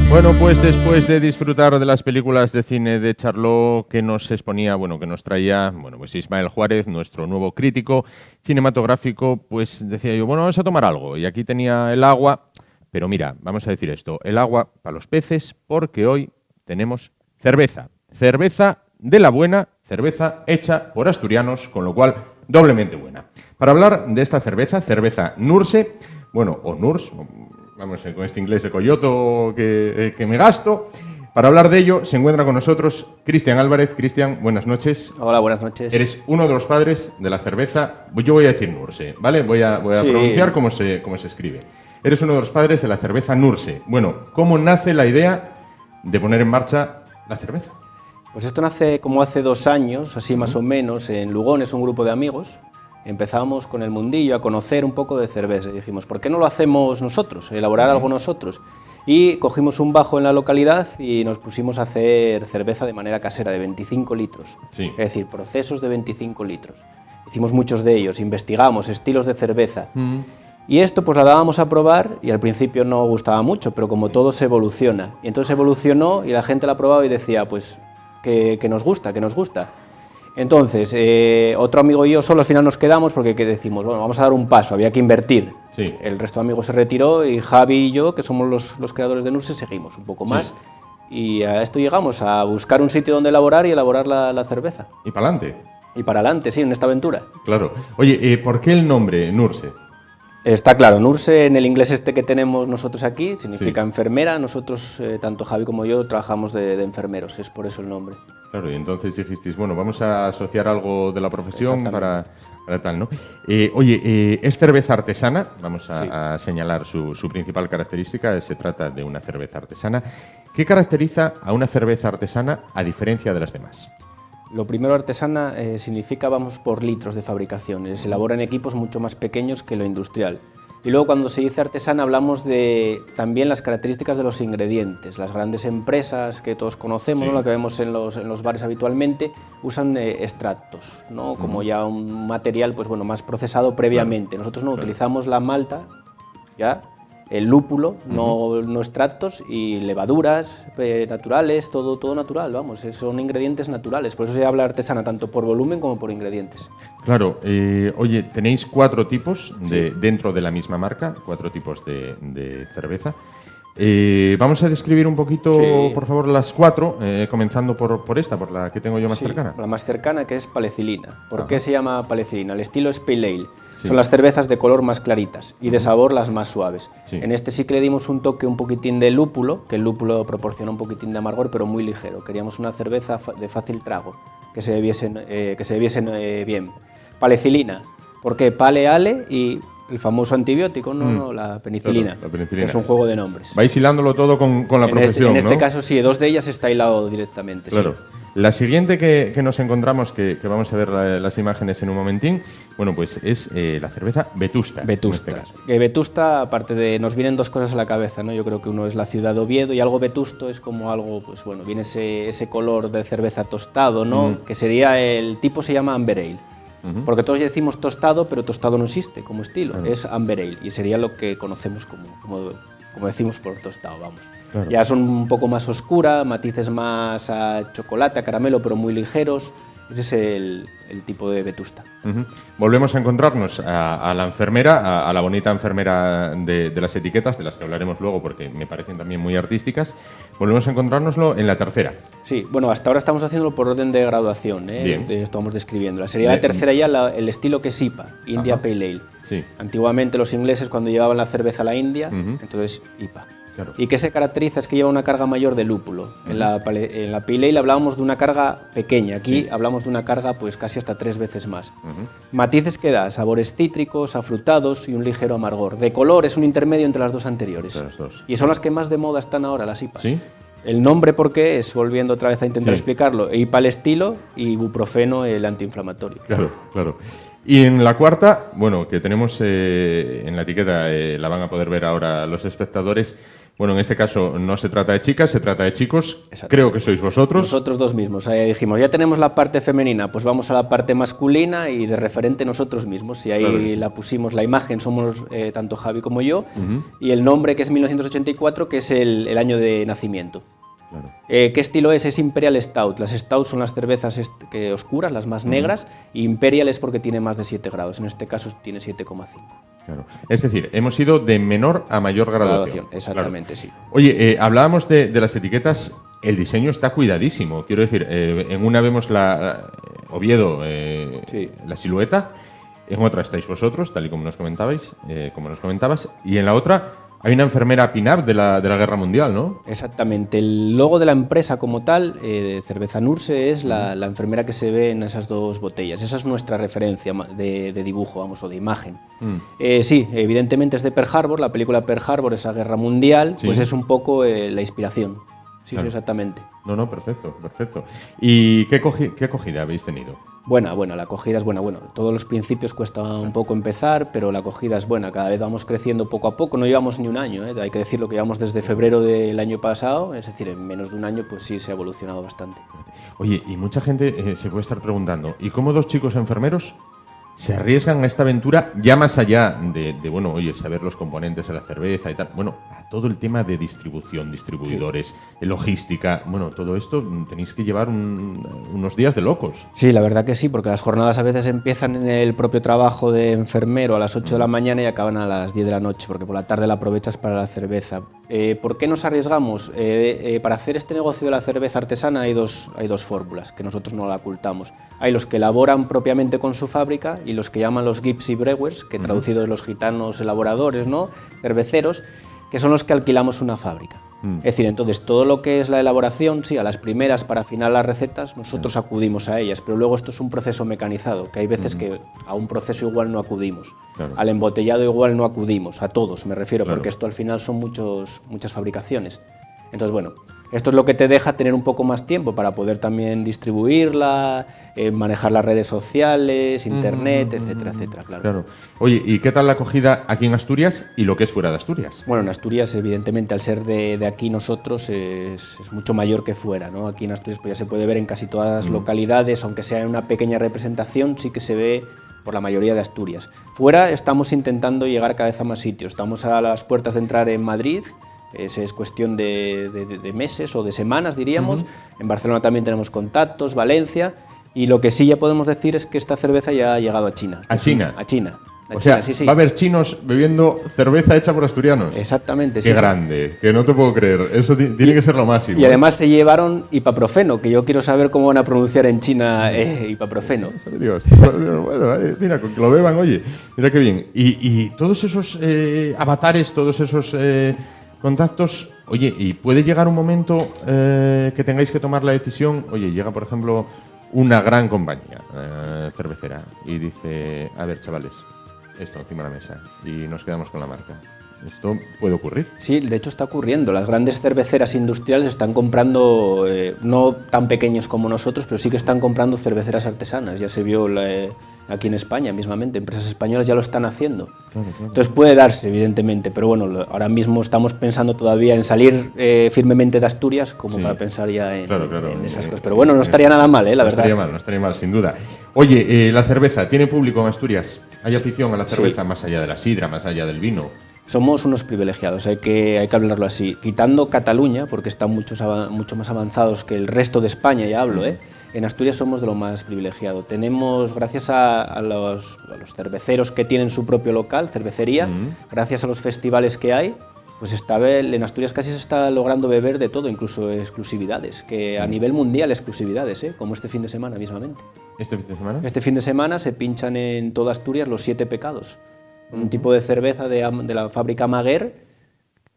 Bueno, pues después de disfrutar de las películas de cine de Charlot que nos exponía, que nos traía, pues Ismael Juárez, nuestro nuevo crítico cinematográfico, pues decía yo, vamos a tomar algo. Y aquí tenía el agua, pero mira, vamos a decir esto, el agua para los peces, porque hoy tenemos cerveza. Cerveza de la buena, cerveza hecha por asturianos, con lo cual doblemente buena. Para hablar de esta cerveza Nurse, bueno, o Nurs, vamos, con este inglés de coyoto que me gasto. Para hablar de ello se encuentra con nosotros Cristian Álvarez. Cristian, buenas noches. Hola, buenas noches. Eres uno de los padres de la cerveza, yo voy a decir Nurse, ¿vale? Voy a Sí. pronunciar cómo se escribe. Eres uno de los padres de la cerveza Nurse. Bueno, ¿cómo nace la idea de poner en marcha la cerveza? Pues esto nace como hace 2 años, así más o menos, en Lugones, un grupo de amigos. Empezamos con el mundillo a conocer un poco de cerveza y dijimos, ¿por qué no lo hacemos nosotros, elaborar algo nosotros? Y cogimos un bajo en la localidad y nos pusimos a hacer cerveza de manera casera, de 25 litros. Sí. Es decir, procesos de 25 litros. Hicimos muchos de ellos, investigamos estilos de cerveza. Y esto pues la dábamos a probar y al principio no gustaba mucho, pero como todo se evoluciona. Y entonces evolucionó y la gente la probaba y decía, pues, que nos gusta, que nos gusta. Entonces, otro amigo y yo solo al final nos quedamos porque decimos, bueno, vamos a dar un paso, había que invertir. Sí. El resto de amigos se retiró y Javi y yo, que somos los creadores de Nurse, seguimos un poco más. Y a esto llegamos, a buscar un sitio donde elaborar y elaborar la cerveza. Y para adelante. Y para adelante, sí, en esta aventura. Claro. Oye, ¿por qué el nombre Nurse? Está claro, Nurse en el inglés este que tenemos nosotros aquí significa Sí. enfermera. Nosotros, tanto Javi como yo, trabajamos de enfermeros, es por eso el nombre. Claro, y entonces dijisteis, bueno, vamos a asociar algo de la profesión para tal, ¿no? Oye, es cerveza artesana, vamos a señalar su principal característica, se trata de una cerveza artesana. ¿Qué caracteriza a una cerveza artesana a diferencia de las demás? Lo primero, artesana significa vamos por litros de fabricación, se elabora en equipos mucho más pequeños que lo industrial. Y luego cuando se dice artesana hablamos de también las características de los ingredientes. Las grandes empresas que todos conocemos, ¿no? Lo que vemos en los bares habitualmente, usan extractos, ¿no? Como ya un material pues, bueno, más procesado previamente. Nosotros no, utilizamos la malta, ¿ya? El lúpulo, no extractos, y levaduras naturales, todo natural, vamos, son ingredientes naturales. Por eso se habla artesana, tanto por volumen como por ingredientes. Claro, oye, tenéis 4 tipos dentro de la misma marca, 4 tipos de cerveza. Vamos a describir un poquito, por favor, las 4, comenzando por esta, por la que tengo yo más cercana. La más cercana, que es palecilina. ¿Por qué se llama palecilina? El estilo es pale ale. Son las cervezas de color más claritas y de sabor las más suaves. Sí. En este sí que le dimos un toque un poquitín de lúpulo, que el lúpulo proporciona un poquitín de amargor, pero muy ligero. Queríamos una cerveza de fácil trago, que se bebiesen bien. Palecilina, ¿por qué? Pale ale y el famoso antibiótico, la penicilina, Claro, la penicilina. que es un juego de nombres. Vais hilándolo todo con la profesión, En este ¿no? caso sí, 2 de ellas está hilado directamente. Claro. Sí. La siguiente que nos encontramos, que vamos a ver las imágenes en un momentín, bueno, pues es la cerveza Vetusta. Vetusta. En este caso. Vetusta, aparte de, nos vienen 2 cosas a la cabeza, ¿no? Yo creo que uno es la ciudad de Oviedo y algo vetusto es como algo, pues bueno, viene ese color de cerveza tostado, ¿no? Que sería, el tipo se llama Amber Ale. Porque todos decimos tostado, pero tostado no existe como estilo, es Amber Ale y sería lo que conocemos como decimos por tostado, vamos. Claro. Ya son un poco más oscura, matices más a chocolate, a caramelo, pero muy ligeros. Ese es el tipo de Vetusta. Volvemos a encontrarnos a la enfermera, a la bonita enfermera de las etiquetas, de las que hablaremos luego porque me parecen también muy artísticas. Volvemos a encontrárnoslo en la tercera. Sí, bueno, hasta ahora estamos haciéndolo por orden de graduación, Bien. Estamos describiéndola. Sería la tercera ya el estilo que es IPA, India Pale Ale. Sí. Antiguamente los ingleses cuando llevaban la cerveza a la India, entonces IPA. Claro. ¿Y qué se caracteriza? Es que lleva una carga mayor de lúpulo. En la Pale Ale hablábamos de una carga pequeña, aquí hablamos de una carga pues casi hasta 3 veces más. Matices que da, sabores cítricos, afrutados y un ligero amargor. De color es un intermedio entre las 2 anteriores. Entre las dos. Y son las que más de moda están ahora, las IPAs. ¿Sí? El nombre, ¿por qué? Es, volviendo otra vez a intentar explicarlo, IPA el estilo y ibuprofeno el antiinflamatorio. Claro, claro. Y en la cuarta, bueno, que tenemos en la etiqueta, la van a poder ver ahora los espectadores. Bueno, en este caso no se trata de chicas, se trata de chicos. Creo que sois vosotros. Nosotros 2 mismos. Dijimos, ya tenemos la parte femenina, pues vamos a la parte masculina y de referente nosotros mismos. Y ahí Claro que sí. la pusimos, la imagen, somos tanto Javi como yo, y el nombre que es 1984, que es el año de nacimiento. Claro. ¿Qué estilo es? Es Imperial Stout. Las Stout son las cervezas oscuras, las más negras, y Imperial es porque tiene más de 7 grados. En este caso tiene 7,5. Claro. Es decir, hemos ido de menor a mayor graduación. Exactamente, Claro. sí. Oye, hablábamos de las etiquetas. El diseño está cuidadísimo. Quiero decir, en una vemos Oviedo, Sí. la silueta, En otra estáis vosotros, tal y como nos comentabais, como nos comentabas, y en la otra hay una enfermera pin-up de la Guerra Mundial, ¿no? Exactamente. El logo de la empresa como tal, Cerveza Nurse, es la enfermera que se ve en esas dos botellas. Esa es nuestra referencia de dibujo, vamos, o de imagen. Sí, evidentemente es de Pearl Harbor, la película Pearl Harbor, esa guerra mundial, pues es un poco la inspiración. Sí, claro. Sí, exactamente. No, perfecto, perfecto. ¿Y qué acogida habéis tenido? Buena, la acogida es buena. Bueno, todos los principios cuesta un poco empezar, pero la acogida es buena. Cada vez vamos creciendo poco a poco. No llevamos ni un año, hay que decirlo, que llevamos desde febrero del año pasado. Es decir, en menos de un año, pues sí, se ha evolucionado bastante. Oye, y mucha gente se puede estar preguntando, ¿y cómo 2 chicos enfermeros se arriesgan a esta aventura ya más allá de bueno, oye, saber los componentes de la cerveza y tal? Bueno, a todo el tema de distribución, distribuidores, logística, bueno, todo esto tenéis que llevar unos días de locos. Sí, la verdad que sí, porque las jornadas a veces empiezan en el propio trabajo de enfermero a las 8 de la mañana y acaban a las 10 de la noche, porque por la tarde la aprovechas para la cerveza. ¿Por qué nos arriesgamos? Para hacer este negocio de la cerveza artesana hay dos fórmulas, que nosotros no la ocultamos. Hay los que elaboran propiamente con su fábrica y los que llaman los gypsy brewers, que traducidos los gitanos elaboradores, ¿no? Cerveceros, que son los que alquilamos una fábrica. Es decir, entonces todo lo que es la elaboración, sí, a las primeras para afinar las recetas, nosotros acudimos a ellas, pero luego esto es un proceso mecanizado, que hay veces que a un proceso igual no acudimos, al embotellado igual no acudimos, a todos me refiero, porque esto al final son muchas fabricaciones. Entonces, bueno, esto es lo que te deja tener un poco más tiempo para poder también distribuirla, manejar las redes sociales, internet, etcétera, etcétera, claro. Oye, ¿y qué tal la acogida aquí en Asturias y lo que es fuera de Asturias? Bueno, en Asturias, evidentemente, al ser de aquí nosotros, es mucho mayor que fuera, ¿no? Aquí en Asturias pues ya se puede ver en casi todas las localidades, aunque sea en una pequeña representación, sí que se ve por la mayoría de Asturias. Fuera estamos intentando llegar cada vez a más sitios. Estamos a las puertas de entrar en Madrid. Es cuestión de meses o de semanas, diríamos. En Barcelona también tenemos contactos, Valencia, y lo que sí ya podemos decir es que esta cerveza ya ha llegado a China. ¿A China? A China. O sea, sí. Va a haber chinos bebiendo cerveza hecha por asturianos. Exactamente, sí. Qué grande, que no te puedo creer. Eso tiene que ser lo máximo. Y además se llevaron ipaprofeno, que yo quiero saber cómo van a pronunciar en China ipaprofeno. Dios. Bueno, mira, con que lo beban, oye, mira qué bien. Y todos esos avatares, todos esos contactos, oye, ¿y puede llegar un momento que tengáis que tomar la decisión? Oye, llega, por ejemplo, una gran compañía cervecera y dice, a ver, chavales, esto encima de la mesa y nos quedamos con la marca. ¿Esto puede ocurrir? Sí, de hecho está ocurriendo. Las grandes cerveceras industriales están comprando, no tan pequeños como nosotros, pero sí que están comprando cerveceras artesanas. Ya se vio aquí en España mismamente, empresas españolas ya lo están haciendo. Claro. Entonces puede darse, evidentemente, pero bueno, ahora mismo estamos pensando todavía en salir firmemente de Asturias como para pensar ya en esas cosas. Pero bueno, no estaría nada mal, la verdad. No estaría mal, sin duda. Oye, la cerveza, ¿tiene público en Asturias? ¿Hay afición a la cerveza más allá de la sidra, más allá del vino? Somos unos privilegiados, hay que hablarlo así. Quitando Cataluña, porque están mucho más avanzados que el resto de España, ya hablo, en Asturias somos de lo más privilegiado. Tenemos, gracias a los cerveceros que tienen su propio local, cervecería, gracias a los festivales que hay, pues en Asturias casi se está logrando beber de todo, incluso exclusividades, que a nivel mundial exclusividades, como este fin de semana mismamente. ¿Este fin de semana? Este fin de semana se pinchan en toda Asturias los 7 pecados. Un tipo de cerveza de la fábrica Maguer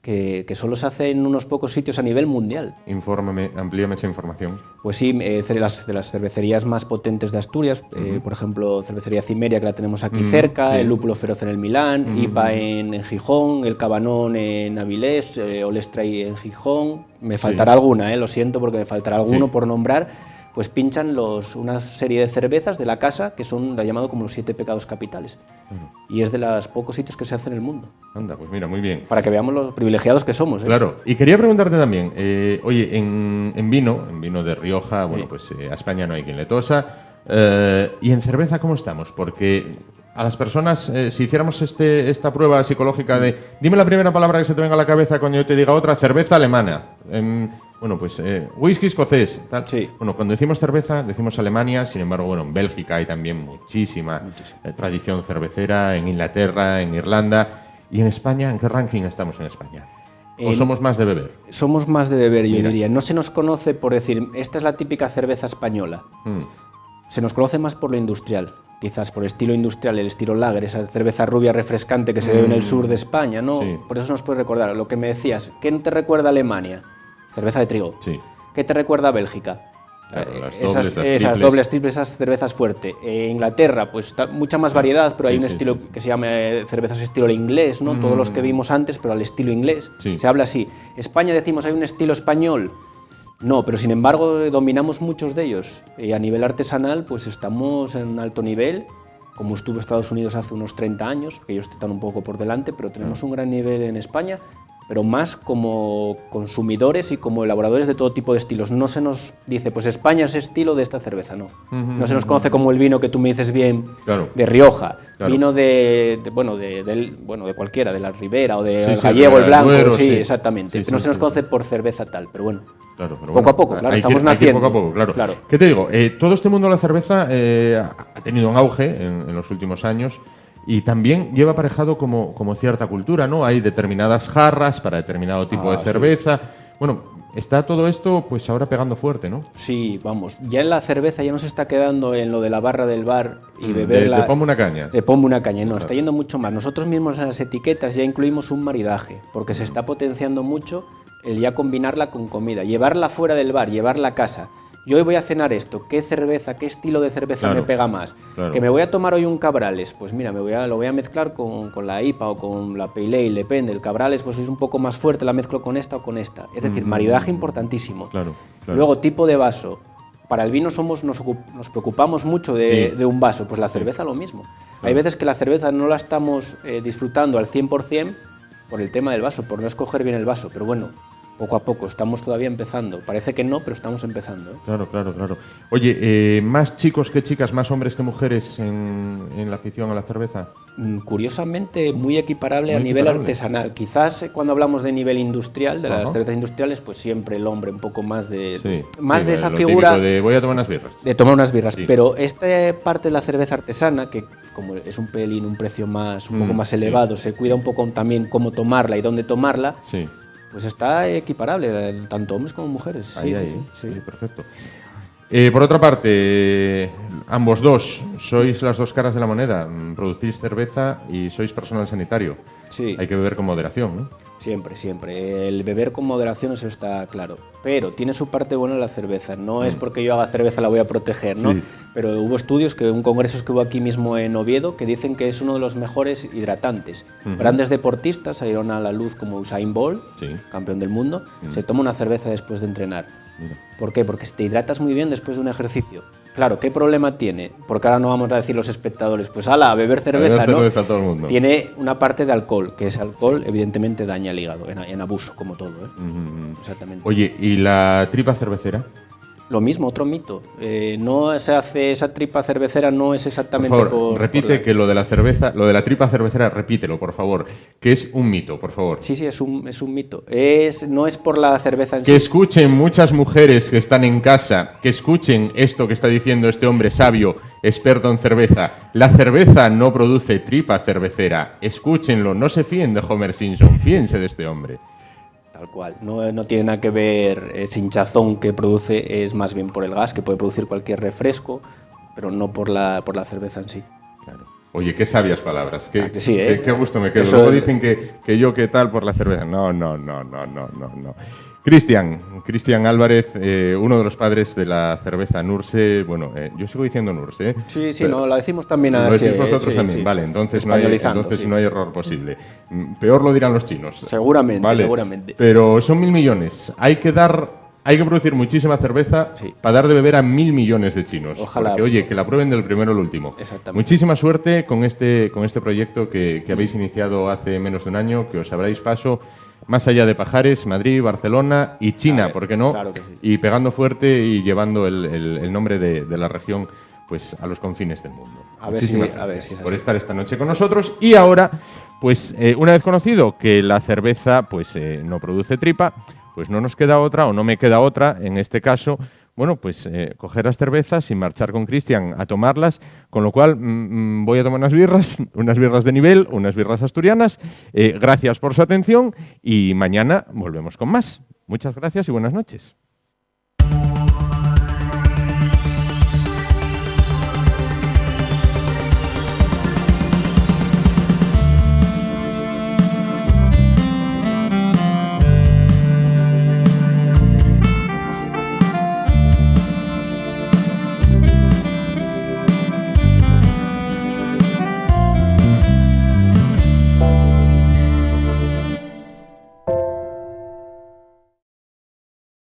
que solo se hace en unos pocos sitios a nivel mundial. Infórmame, amplíame esa información. Pues sí, de las cervecerías más potentes de Asturias, por ejemplo, Cervecería Cimeria, que la tenemos aquí cerca, el Lúpulo Feroz en el Milán, IPA en Gijón, el Cabanón en Avilés, Olestray en Gijón. Me faltará alguna, lo siento porque me faltará alguno por nombrar. Pues pinchan una serie de cervezas de la casa que son la llamado como los 7 pecados capitales. Y es de los pocos sitios que se hace en el mundo. Anda, pues mira, muy bien. Para que veamos los privilegiados que somos. Claro. Y quería preguntarte también, oye, en vino de Rioja, bueno, pues a España no hay quien le tosa. ¿Y en cerveza cómo estamos? Porque a las personas, si hiciéramos esta prueba psicológica de dime la primera palabra que se te venga a la cabeza cuando yo te diga otra, cerveza alemana. Bueno, pues whisky escocés, tal. Sí. Bueno, cuando decimos cerveza, decimos Alemania, sin embargo, bueno, en Bélgica hay también muchísima tradición cervecera, en Inglaterra, en Irlanda. ¿Y en España? ¿En qué ranking estamos en España? ¿O somos más de beber? Somos más de beber, yo diría. No se nos conoce por decir, esta es la típica cerveza española. Se nos conoce más por lo industrial, quizás por estilo industrial, el estilo lager, esa cerveza rubia refrescante que se ve en el sur de España, ¿no? Sí. Por eso nos puede recordar lo que me decías. ¿Qué te recuerda Alemania? Cerveza de trigo. Sí. ¿Qué te recuerda Bélgica? Claro, esas dobles, triples, esas cervezas fuertes. Inglaterra, pues mucha más variedad, pero hay un estilo que se llama cervezas estilo inglés, ¿no? Todos los que vimos antes, pero al estilo inglés. Sí. Se habla así. España decimos hay un estilo español. No, pero sin embargo dominamos muchos de ellos. Y a nivel artesanal, pues estamos en un alto nivel, como estuvo Estados Unidos hace unos 30 años, que ellos están un poco por delante, pero tenemos un gran nivel en España, pero más como consumidores y como elaboradores de todo tipo de estilos. No se nos dice, pues España es estilo de esta cerveza, no. No se nos conoce como el vino que tú me dices bien, Claro. de Rioja, Claro. vino de cualquiera, de la Ribera o de Sí, Gallego, de el Blanco, Duero, sí, sí. exactamente. Sí, No sí, se nos sí. conoce por cerveza tal, pero bueno. Claro, pero Poco a poco, claro, hay que estamos ir- hay que ir naciendo. poco a poco, claro. Claro. ¿Qué te digo? Todo este mundo de la cerveza ha tenido un auge en los últimos años y también lleva aparejado como cierta cultura, ¿no? Hay determinadas jarras para determinado tipo de sí. cerveza. Bueno, está todo esto pues ahora pegando fuerte, ¿no? Sí, vamos, ya en la cerveza ya no se está quedando en lo de la barra del bar y beberla. De ponme una caña. De ponme una caña, no, está yendo mucho más. Nosotros mismos en las etiquetas ya incluimos un maridaje, porque se está potenciando mucho el ya combinarla con comida, llevarla fuera del bar, llevarla a casa. Yo hoy voy a cenar esto, ¿qué cerveza, qué estilo de cerveza Claro, me pega más? claro. Que me voy a tomar hoy un Cabrales, pues mira, lo voy a mezclar con la IPA o con la Pale Ale, depende. El Cabrales pues es un poco más fuerte, la mezclo con esta o con esta. Es decir, maridaje importantísimo. Claro, claro. Luego, tipo de vaso. Para el vino nos preocupamos mucho de un vaso, pues la cerveza lo mismo. Hay veces que la cerveza no la estamos disfrutando al 100% por el tema del vaso, por no escoger bien el vaso, pero bueno, poco a poco, estamos todavía empezando. Parece que no, pero estamos empezando, ¿eh? Claro, claro, claro. Oye, ¿más chicos que chicas, más hombres que mujeres en la afición a la cerveza? Curiosamente, muy equiparable a Muy nivel equiparable. artesanal. Quizás cuando hablamos de nivel industrial, de Ajá. las cervezas industriales, pues siempre el hombre un poco más de Sí, esa lo figura típico de voy a tomar unas birras. de tomar unas birras. Sí. Pero esta parte de la cerveza artesana, que como es un pelín, un precio un poco más sí. elevado, se cuida un poco también cómo tomarla y dónde tomarla, Sí. pues está equiparable, tanto hombres como mujeres. Ahí, Sí, ahí, sí, sí. sí, perfecto. Por otra parte, ambos dos sois las dos caras de la moneda. Producís cerveza y sois personal sanitario. Sí. Hay que beber con moderación, ¿no? Siempre, siempre. El beber con moderación, eso está claro. Pero tiene su parte buena la cerveza. No es porque yo haga cerveza la voy a proteger, ¿no? Sí. Pero hubo estudios, un congreso que hubo aquí mismo en Oviedo, que dicen que es uno de los mejores hidratantes. Grandes deportistas salieron a la luz como Usain Bolt, Sí. campeón del mundo, se toma una cerveza después de entrenar. Mira. ¿Por qué? Porque te hidratas muy bien después de un ejercicio. Claro, ¿qué problema tiene? Porque ahora no vamos a decir los espectadores, pues ala, a beber cerveza, beber ¿no? cerveza todo el mundo. Tiene una parte de alcohol, que ese alcohol evidentemente daña el hígado, en abuso, como todo, ¿eh? Exactamente. Oye, ¿y la tripa cervecera? Lo mismo, otro mito. No se hace esa tripa cervecera, no es Por exactamente favor, repite que lo de la cerveza, lo de la tripa cervecera, repítelo, por favor, que es un mito, por favor. Sí, es un mito. No es por la cerveza en Que sí. escuchen muchas mujeres que están en casa, que escuchen esto que está diciendo este hombre sabio, experto en cerveza. La cerveza no produce tripa cervecera. Escúchenlo, no se fíen de Homer Simpson, fíense de este hombre. Tal cual. No tiene nada que ver ese hinchazón que produce, es más bien por el gas, que puede producir cualquier refresco, pero no por la cerveza en sí. Claro. Oye, qué sabias palabras. Qué, Que sí, ¿eh? qué gusto me quedo. Eso Luego es- dicen que yo qué tal por la cerveza. No. Cristian Álvarez, uno de los padres de la cerveza Nurse. Bueno, yo sigo diciendo Nurse, ¿eh? Sí, Pero- no, la decimos también Lo así. decís vosotros sí, también, sí. vale, entonces, no hay, Españolizando, sí. no hay error posible. Peor lo dirán los chinos. Seguramente, Vale, seguramente. Pero son 1.000 millones. Hay que producir muchísima cerveza Sí. para dar de beber a 1.000 millones de chinos. Ojalá. Porque, oye, que la prueben del primero al último. Exactamente. Muchísima suerte con este proyecto que habéis iniciado hace menos de un año, que os abráis paso más allá de Pajares, Madrid, Barcelona y China, Claro, ¿por qué no? claro que sí. Y pegando fuerte y llevando el nombre de la región pues a los confines del mundo. A ver si- Muchísimas a ver gracias si es por así. estar esta noche con nosotros. Y ahora, pues una vez conocido que la cerveza pues no produce tripa, pues no nos queda otra, o no me queda otra, en este caso, bueno, pues coger las cervezas y marchar con Cristian a tomarlas, con lo cual voy a tomar unas birras de nivel, unas birras asturianas. Gracias por su atención y mañana volvemos con más. Muchas gracias y buenas noches.